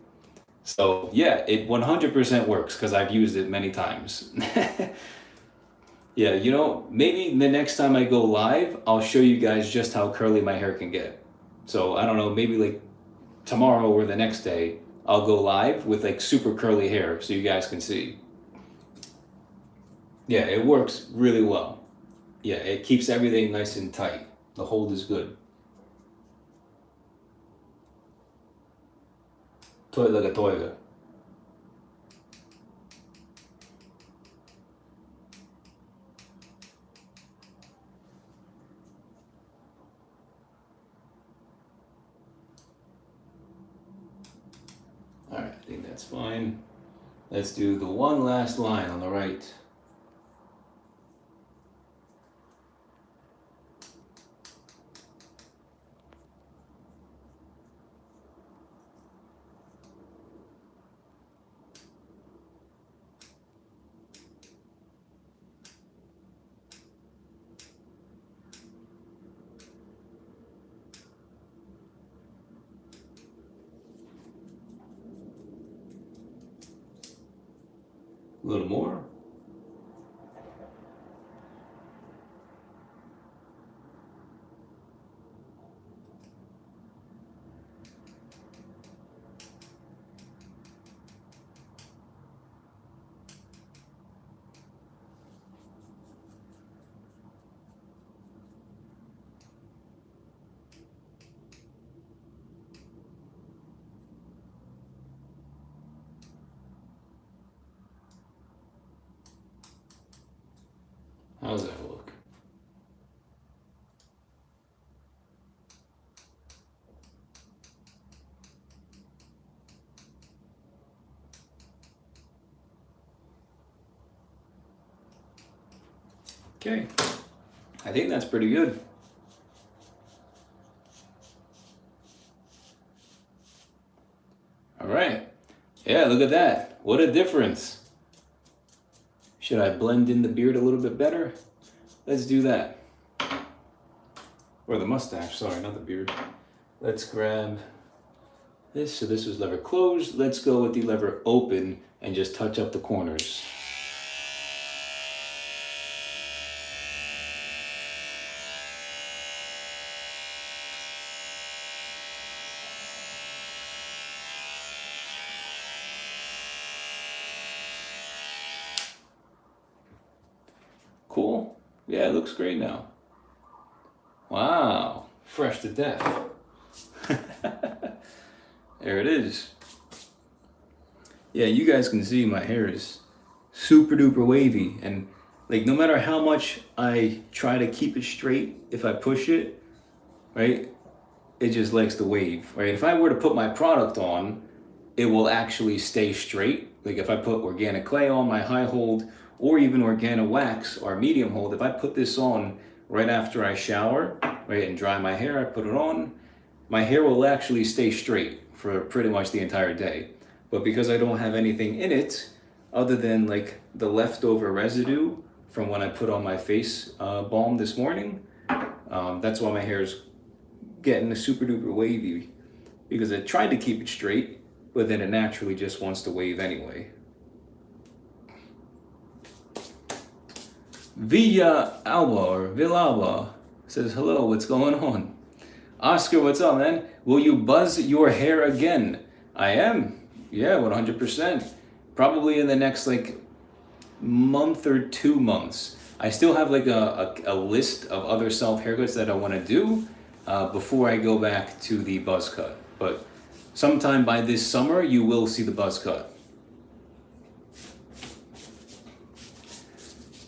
So yeah, it 100% works because I've used it many times. Yeah, maybe the next time I go live, I'll show you guys just how curly my hair can get. So I don't know, maybe like tomorrow or the next day, I'll go live with like super curly hair so you guys can see. Yeah, it works really well. Yeah, it keeps everything nice and tight. The hold is good. Toilet like a toilet. That's fine. Let's do the one last line on the right. A little more. How's that look? Okay, I think that's pretty good. All right. Yeah, look at that. What a difference. Should I blend in the beard a little bit better? Let's do that. Or the mustache, sorry, not the beard. Let's grab this. So this was lever closed. Let's go with the lever open and just touch up the corners. Cool. Yeah, it looks great now. Wow, fresh to death. There it is. Yeah, you guys can see my hair is super duper wavy, and like no matter how much I try to keep it straight, if I push it, right, it just likes to wave, right? If I were to put my product on, it will actually stay straight. Like if I put organic clay on my high hold, or even organic wax or medium hold, if I put this on right after I shower, right, and dry my hair, I put it on, my hair will actually stay straight for pretty much the entire day. But because I don't have anything in it, other than like the leftover residue from when I put on my face balm this morning, that's why my hair is getting super duper wavy, because I tried to keep it straight, but then it naturally just wants to wave anyway. Villalba or Villalba says, hello, what's going on? Oscar, what's up, man? Will you buzz your hair again? I am. Yeah, 100%. Probably in the next like month or 2 months. I still have like a list of other self haircuts that I want to do before I go back to the buzz cut. But sometime by this summer, you will see the buzz cut.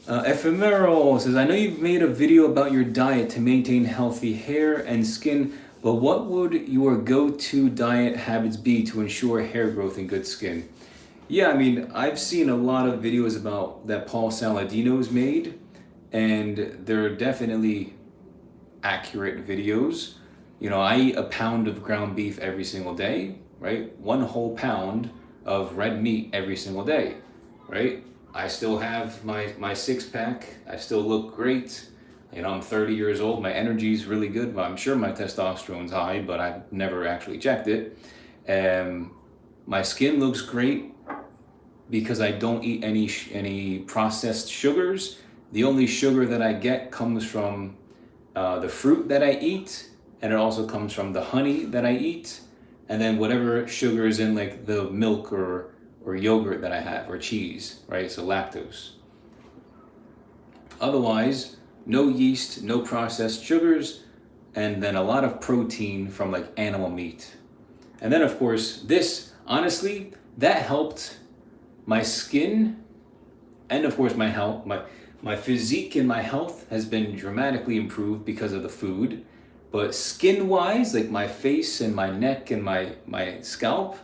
Ephemeral says, I know you've made a video about your diet to maintain healthy hair and skin, but what would your go-to diet habits be to ensure hair growth and good skin? Yeah, I mean, I've seen a lot of videos about that Paul Saladino's made, and they're definitely accurate videos. You know, I eat a pound of ground beef every single day, right? 1 whole pound of red meat every single day, right? I still have my six-pack. I still look great. You know, I'm 30 years old. My energy's really good. I'm sure my testosterone's high, but I've never actually checked it. My skin looks great because I don't eat any processed sugars. The only sugar that I get comes from the fruit that I eat, and it also comes from the honey that I eat, and then whatever sugar is in like the milk or yogurt that I have, or cheese, right? So lactose. Otherwise, no yeast, no processed sugars, and then a lot of protein from like animal meat. And then of course, this, honestly, that helped my skin, and of course my health, my physique and my health has been dramatically improved because of the food. But skin-wise, like my face and my neck and my scalp,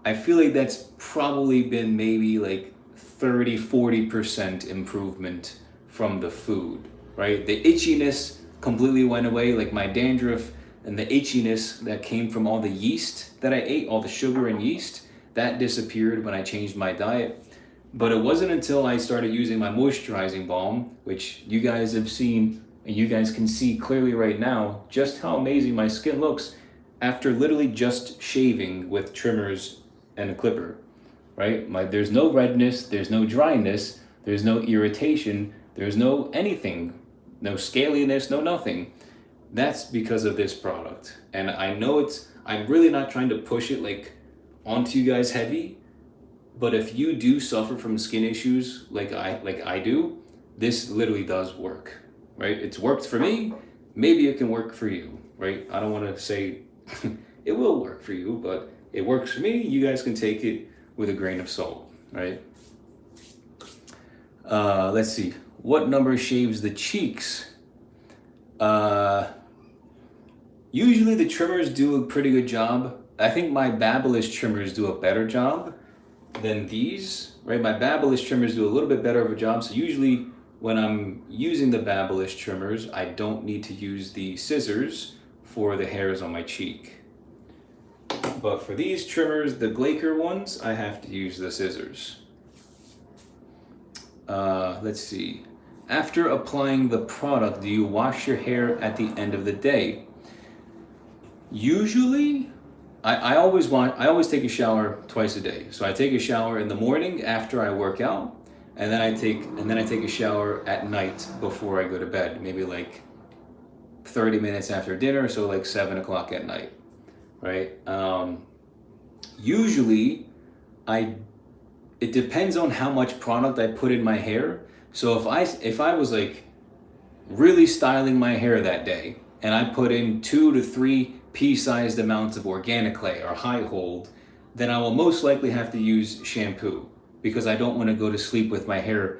I feel like that's probably been maybe like 30-40% improvement from the food, right? The itchiness completely went away, like my dandruff and the itchiness that came from all the yeast that I ate, all the sugar and yeast, that disappeared when I changed my diet. But it wasn't until I started using my moisturizing balm, which you guys have seen and you guys can see clearly right now just how amazing my skin looks after literally just shaving with trimmers and a clipper, right? There's no redness, there's no dryness, there's no irritation, there's no anything, no scaliness, no nothing. That's because of this product. And I know I'm really not trying to push it like onto you guys heavy, but if you do suffer from skin issues like I do, this literally does work, right? It's worked for me, maybe it can work for you, right? I don't want to say it will work for you, but it works for me. You guys can take it with a grain of salt, right? Let's see. What number shaves the cheeks? Usually the trimmers do a pretty good job. I think my Babyliss trimmers do a better job than these, right? My Babyliss trimmers do a little bit better of a job. So usually when I'm using the Babyliss trimmers, I don't need to use the scissors for the hairs on my cheek. But for these trimmers, the Glaker ones, I have to use the scissors. Let's see. After applying the product, do you wash your hair at the end of the day? Usually, I always take a shower twice a day. So I take a shower in the morning after I work out, and then I take a shower at night before I go to bed. Maybe like 30 minutes after dinner, so like 7 o'clock at night, right? Usually, it depends on how much product I put in my hair. So if I was like really styling my hair that day, and I put in 2 to 3 pea-sized amounts of organic clay or high hold, then I will most likely have to use shampoo because I don't want to go to sleep with my hair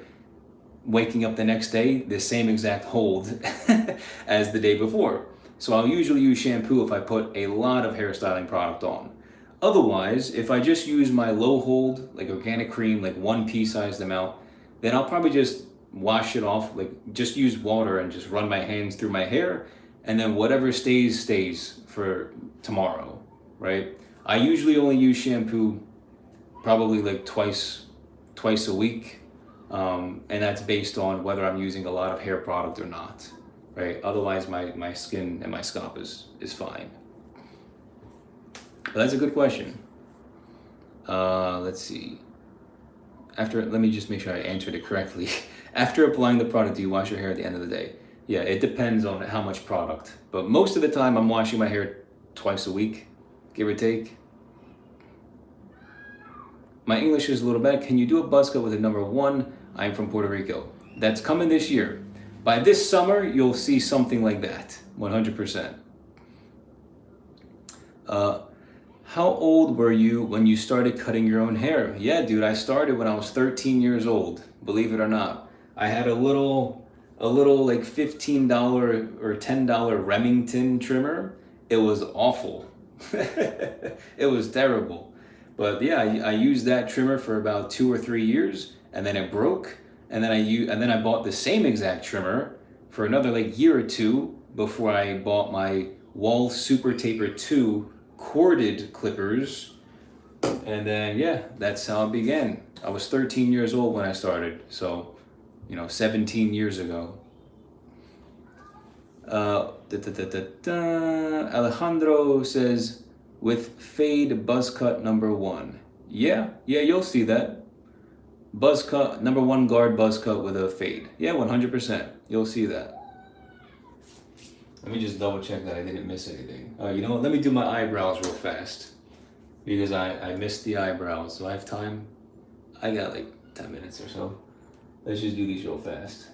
waking up the next day the same exact hold as the day before. So I'll usually use shampoo if I put a lot of hairstyling product on. Otherwise, if I just use my low hold, like organic cream, like 1 pea-sized amount, then I'll probably just wash it off, like just use water and just run my hands through my hair, and then whatever stays for tomorrow, right? I usually only use shampoo probably like twice a week, and that's based on whether I'm using a lot of hair product or not, right? Otherwise, my skin and my scalp is fine. But that's a good question. Let's see. Let me just make sure I answered it correctly. After applying the product, do you wash your hair at the end of the day? Yeah, it depends on how much product. But most of the time, I'm washing my hair twice a week, give or take. My English is a little bad. Can you do a buzz cut with a number 1? I'm from Puerto Rico. That's coming this year. By this summer, you'll see something like that, 100%. How old were you when you started cutting your own hair? Yeah, dude, I started when I was 13 years old, believe it or not. I had a little like $15 or $10 Remington trimmer. It was awful. It was terrible. But yeah, I used that trimmer for about 2 or 3 years, and then it broke. And then I bought the same exact trimmer for another like year or two before I bought my Wall Super Taper 2 corded clippers. And then yeah, that's how it began. I was 13 years old when I started, so 17 years ago. Alejandro says, with fade buzz cut number 1. Yeah, you'll see that. Buzz cut, number 1 guard buzz cut with a fade. Yeah, 100%. You'll see that. Let me just double check that I didn't miss anything. You know what? Let me do my eyebrows real fast because I missed the eyebrows. Do I have time? I got like 10 minutes or so. Let's just do these real fast.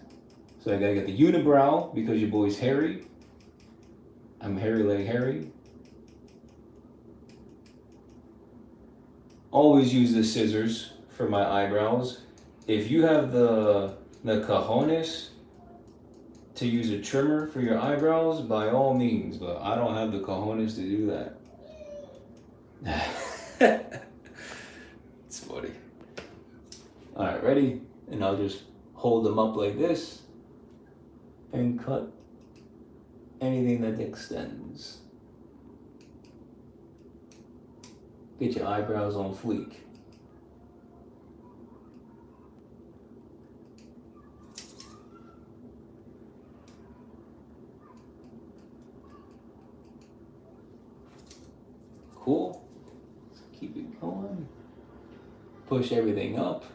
So I gotta get the unibrow because your boy's hairy. I'm hairy like Harry. Always use the scissors for my eyebrows. If you have the cojones to use a trimmer for your eyebrows, by all means, but I don't have the cojones to do that. It's funny. All right, ready? And I'll just hold them up like this and cut anything that extends. Get your eyebrows on fleek. Cool. Let's keep it going. Push everything up.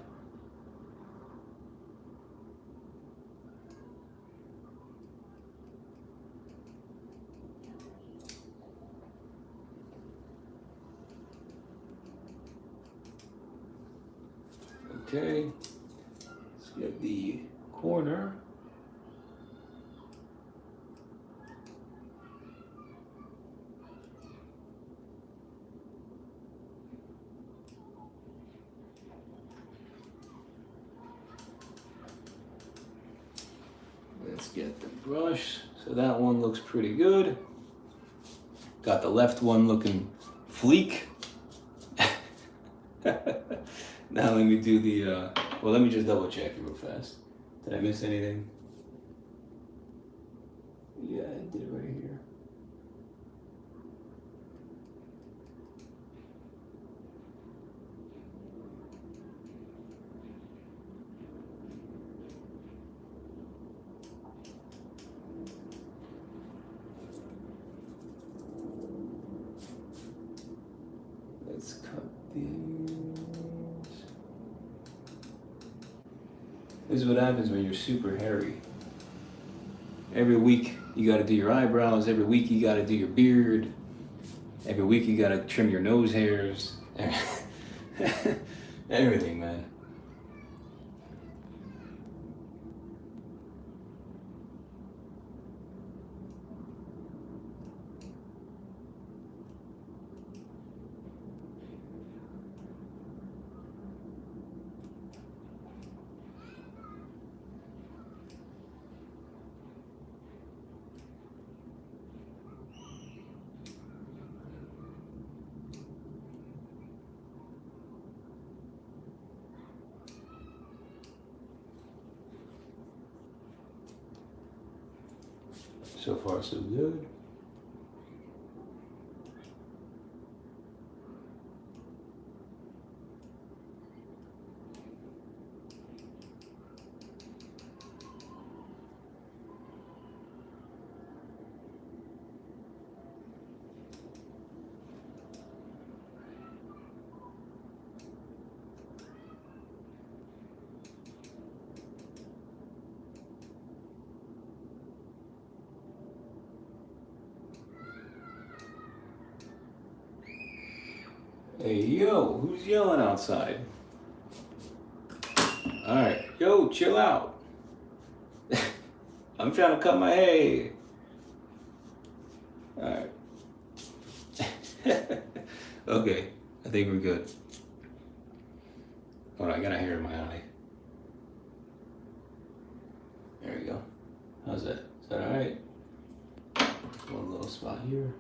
Okay. Let's get the corner. Let's get the brush. So that one looks pretty good. Got the left one looking fleek. Now let me do the, well, let me just double check it real fast. Did I miss anything? Yeah, I did right here. Let's cut these. This is what happens when you're super hairy. Every week you gotta do your eyebrows, every week you gotta do your beard, every week you gotta trim your nose hairs. Everything, man. So far, so good. Hey, yo, who's yelling outside? All right, yo, chill out. I'm trying to cut my hair. All right. Okay, I think we're good. Hold on, I got a hair in my eye. There we go. How's that? Is that all right? One little spot here.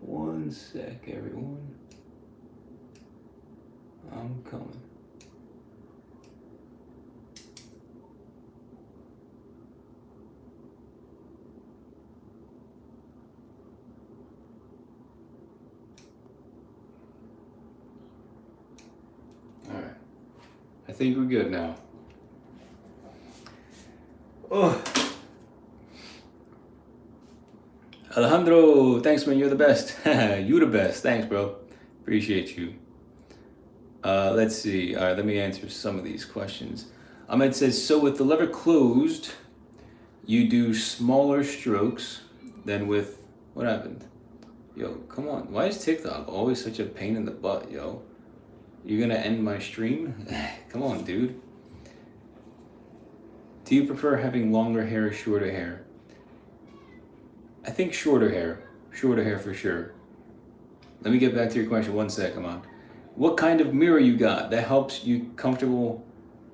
One sec, everyone. I'm coming. All right. I think we're good now. Oh. Alejandro, thanks, man. You're the best. You the best. Thanks, bro. Appreciate you. Let's see. All right, let me answer some of these questions. Ahmed says, so with the lever closed, you do smaller strokes than with, what happened? Yo, come on. Why is TikTok always such a pain in the butt, yo? You're gonna end my stream? Come on, dude. Do you prefer having longer hair or shorter hair? think shorter hair for sure. Let me get back to your question. One sec, come on. What kind of mirror you got that helps you comfortable?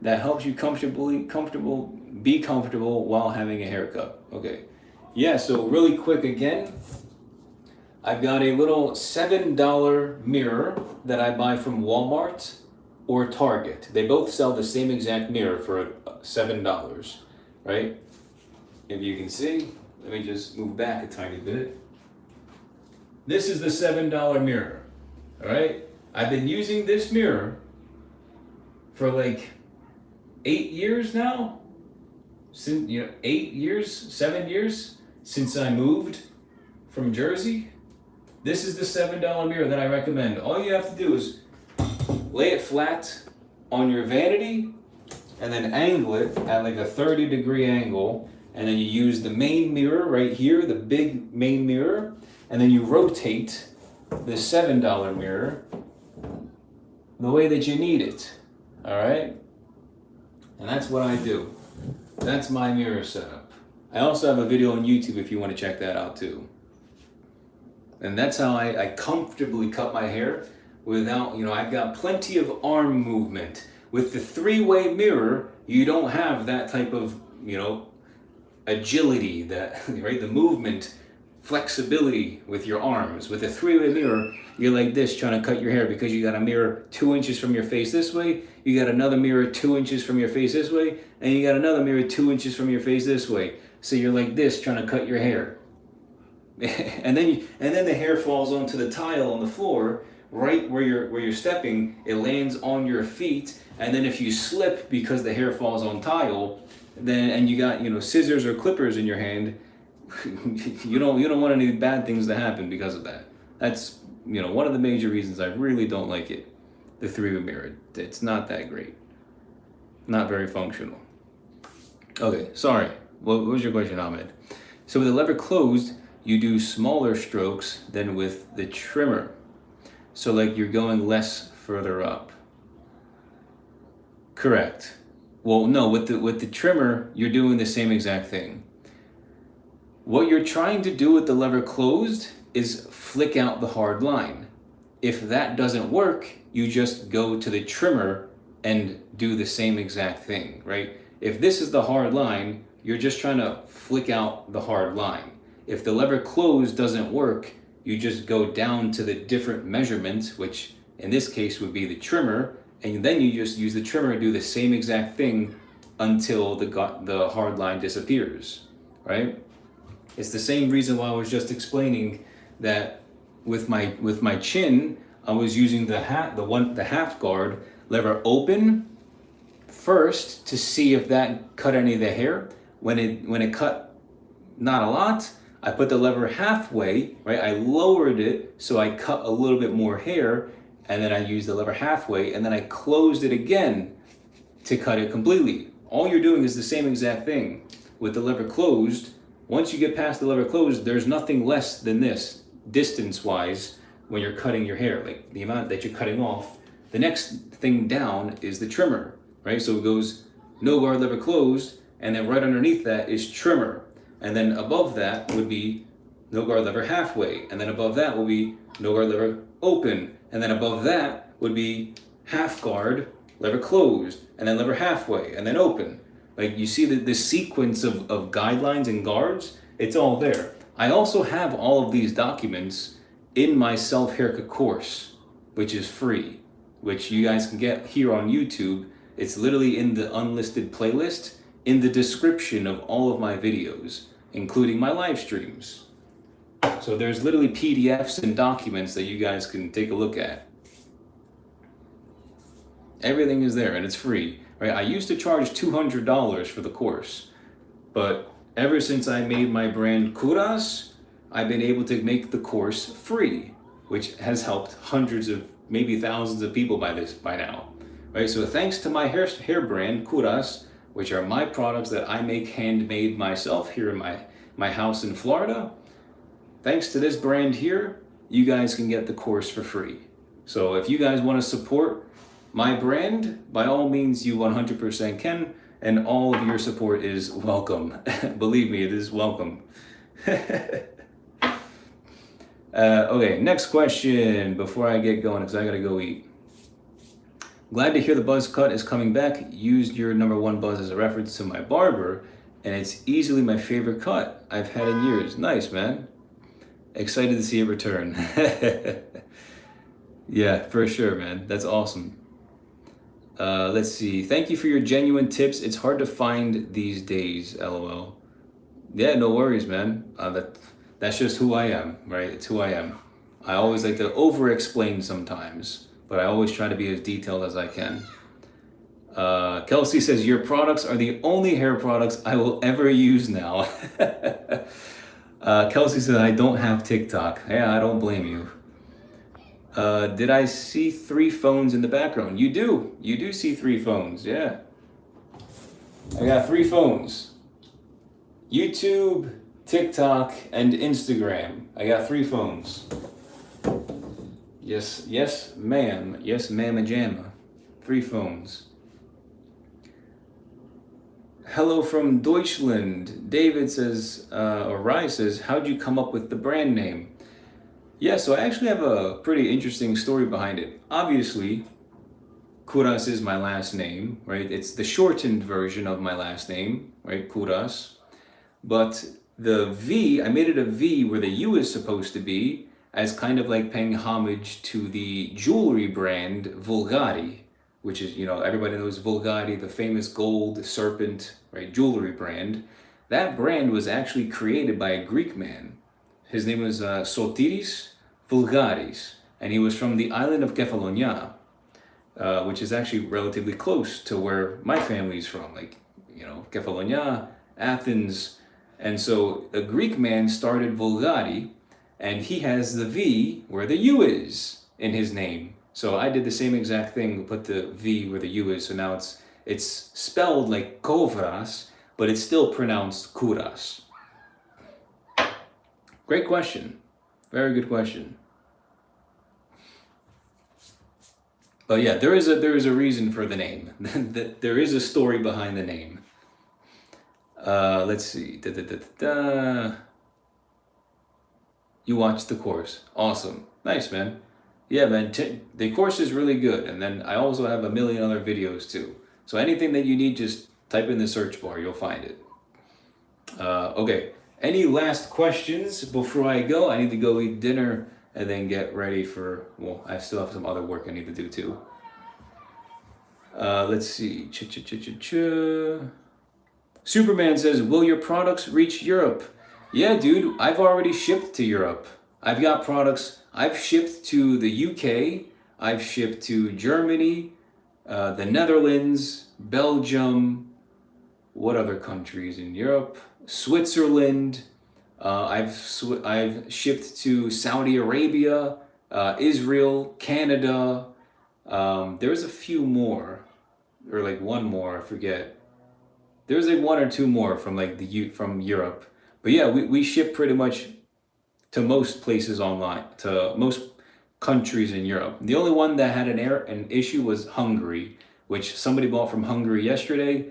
That helps you be comfortable while having a haircut. Okay, yeah. So really quick again, I've got a little $7 mirror that I buy from Walmart or Target. They both sell the same exact mirror for $7, right? If you can see, let me just move back a tiny bit. This is the $7 mirror, all right? I've been using this mirror for like 8 years now. Since 8 years, 7 years since I moved from Jersey. This is the $7 mirror that I recommend. All you have to do is lay it flat on your vanity and then angle it at like a 30-degree angle. And then you use the main mirror right here, the big main mirror. And then you rotate the $7 mirror the way that you need it. All right? And that's what I do. That's my mirror setup. I also have a video on YouTube if you want to check that out too. And that's how I comfortably cut my hair without, I've got plenty of arm movement. With the 3-way mirror, you don't have that type of, agility, right? The movement, flexibility with your arms. With a 3-way mirror, you're like this trying to cut your hair because you got a mirror 2 inches from your face this way, you got another mirror 2 inches from your face this way, and you got another mirror 2 inches from your face this way. So you're like this trying to cut your hair. and then the hair falls onto the tile on the floor, right where you're stepping. It lands on your feet, and then if you slip because the hair falls on tile, and you got scissors or clippers in your hand, you don't want any bad things to happen because of that. That's one of the major reasons I really don't like it. The 3-way mirror, it's not that great, not very functional. Okay, sorry. What was your question, Ahmed? So with the lever closed, you do smaller strokes than with the trimmer. So like you're going less further up. Correct. Well, no, with the trimmer, you're doing the same exact thing. What you're trying to do with the lever closed is flick out the hard line. If that doesn't work, you just go to the trimmer and do the same exact thing, right? If this is the hard line, you're just trying to flick out the hard line. If the lever closed doesn't work, you just go down to the different measurements, which in this case would be the trimmer, and then you just use the trimmer to do the same exact thing until the hard line disappears, right? It's the same reason why I was just explaining that with my chin, I was using the half guard lever open first to see if that cut any of the hair. When it cut not a lot, I put the lever halfway, right? I lowered it so I cut a little bit more hair, and then I used the lever halfway, and then I closed it again to cut it completely. All you're doing is the same exact thing. With the lever closed, once you get past the lever closed, there's nothing less than this, distance-wise, when you're cutting your hair, like the amount that you're cutting off. The next thing down is the trimmer, right? So it goes no guard lever closed, and then right underneath that is trimmer. And then above that would be no guard lever halfway. And then above that will be no guard lever open. And then above that would be half guard lever closed, and then lever halfway, and then open. Like you see the sequence of guidelines and guards, it's all there. I also have all of these documents in my self-haircut course, which is free, which you guys can get here on YouTube. It's literally in the unlisted playlist in the description of all of my videos, including my live streams. So there's literally PDFs and documents that you guys can take a look at. Everything is there and it's free, right? I used to charge $200 for the course, but ever since I made my brand Kouras, I've been able to make the course free, which has helped hundreds of, maybe thousands of people by now, right? So thanks to my hair brand Kouras, which are my products that I make handmade myself here in my house in Florida. Thanks to this brand here, you guys can get the course for free. So if you guys want to support my brand, by all means, you 100% can, and all of your support is welcome. Believe me, it is welcome. Okay, next question before I get going because I gotta go eat. Glad to hear the buzz cut is coming back. Used your number one buzz as a reference to my barber, and it's easily my favorite cut I've had in years. Nice, man. Excited to see it return. Yeah, for sure, man. That's awesome. Let's see. Thank you for your genuine tips. It's hard to find these days, lol. Yeah, no worries, man. That's just who I am, right? It's who I am. I always like to over-explain sometimes, but I always try to be as detailed as I can. Kelsey says, your products are the only hair products I will ever use now. Kelsey says, I don't have TikTok. Yeah, I don't blame you. Did I see 3 phones in the background? You do. You do see 3 phones, yeah. I got 3 phones. YouTube, TikTok, and Instagram. I got 3 phones. Yes, ma'am. Yes, ma'am and jamma. 3 phones. Hello from Deutschland. David says, or Rai says, how'd you come up with the brand name? Yeah, so I actually have a pretty interesting story behind it. Obviously, Kouras is my last name, right? It's the shortened version of my last name, right? Kouras. But the V, I made it a V where the U is supposed to be, as kind of like paying homage to the jewelry brand Vulgari, which is, you know, everybody knows Vulgari, the famous gold serpent, right, jewelry brand. That brand was actually created by a Greek man. His name was Sotiris Vulgaris, and he was from the island of Kefalonia, which is actually relatively close to where my family's from, like, you know, Kefalonia, Athens. And so a Greek man started Vulgari, and he has the V where the U is in his name. So I did the same exact thing, put the V where the U is, so now it's spelled like KOVRAS, but it's still pronounced Kouras. Great question. Very good question. But yeah, there is a reason for the name. There is a story behind the name. Let's see. You watched the course. Awesome. Nice, man. Yeah, man. The course is really good. And then I also have a million other videos too. So anything that you need, just type in the search bar. You'll find it. Okay. Any last questions before I go? I need to go eat dinner and then get ready for, well, I still have some other work I need to do too. Let's see. Superman says, will your products reach Europe? Yeah, dude, I've already shipped to Europe. I've got products, I've shipped to the UK, I've shipped to Germany, the Netherlands, Belgium, what other countries in Europe? Switzerland. I've shipped to Saudi Arabia, Israel, Canada. There's a few more, or like one more, I forget. There's like 1 or 2 more from like from Europe. But yeah, we ship pretty much to most places online, to most countries in Europe. The only one that had an issue was Hungary, which somebody bought from Hungary yesterday,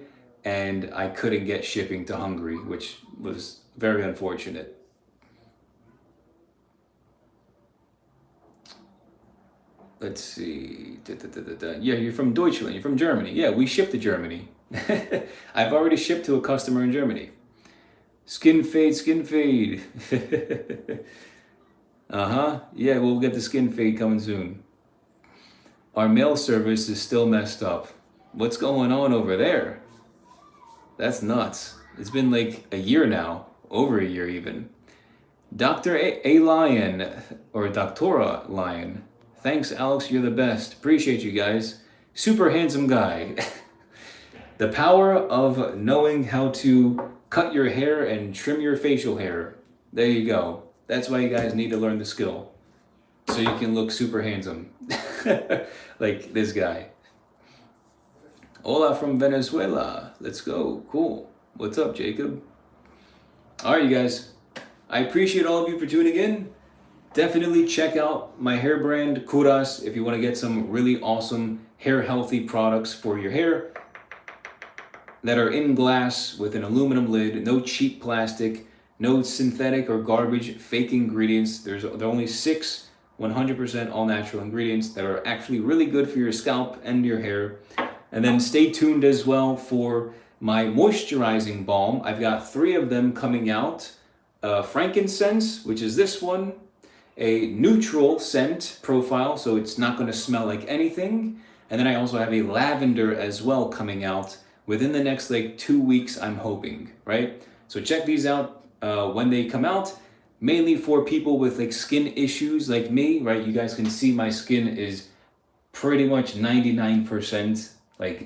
and I couldn't get shipping to Hungary, which was very unfortunate. Let's see. Yeah, you're from Deutschland. You're from Germany. Yeah, we ship to Germany. I've already shipped to a customer in Germany. Skin fade, skin fade. Yeah, we'll get the skin fade coming soon. Our mail service is still messed up. What's going on over there? That's nuts. It's been like a year now, over a year even. Dr. A. Lion, or Doctora Lion. Thanks, Alex, you're the best. Appreciate you guys. Super handsome guy. The power of knowing how to cut your hair and trim your facial hair. There you go. That's why you guys need to learn the skill. So you can look super handsome. Like this guy. Hola from Venezuela. Let's go. Cool. What's up, Jacob? All right, you guys. I appreciate all of you for tuning in. Definitely check out my hair brand, Kouras, if you want to get some really awesome hair healthy products for your hair that are in glass with an aluminum lid, no cheap plastic, No synthetic or garbage fake ingredients. There are only 6 100% all natural ingredients that are actually really good for your scalp and your hair. And then stay tuned as well for my moisturizing balm. I've got 3 of them coming out. Frankincense, which is this one, a neutral scent profile, so it's not going to smell like anything. And then I also have a lavender as well coming out within the next like 2 weeks, I'm hoping, right? So check these out when they come out, mainly for people with like skin issues like me, right? You guys can see my skin is pretty much 99% like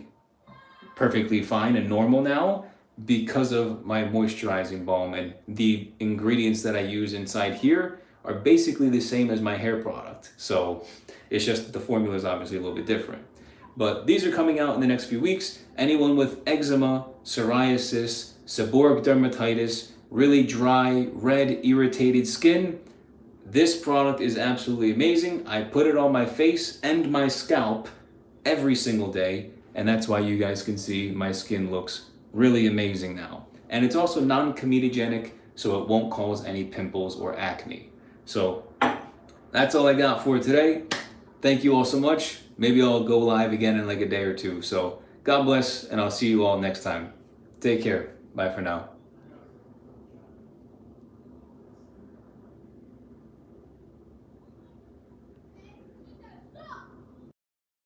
perfectly fine and normal now because of my moisturizing balm, and the ingredients that I use inside here are basically the same as my hair product. So it's just the formula is obviously a little bit different. But these are coming out in the next few weeks. Anyone with eczema, psoriasis, seborrheic dermatitis, really dry, red, irritated skin, this product is absolutely amazing. I put it on my face and my scalp every single day, and that's why you guys can see my skin looks really amazing now. And it's also non-comedogenic, so it won't cause any pimples or acne. So that's all I got for today. Thank you all so much. Maybe I'll go live again in like a day or two. So God bless, and I'll see you all next time. Take care. Bye for now.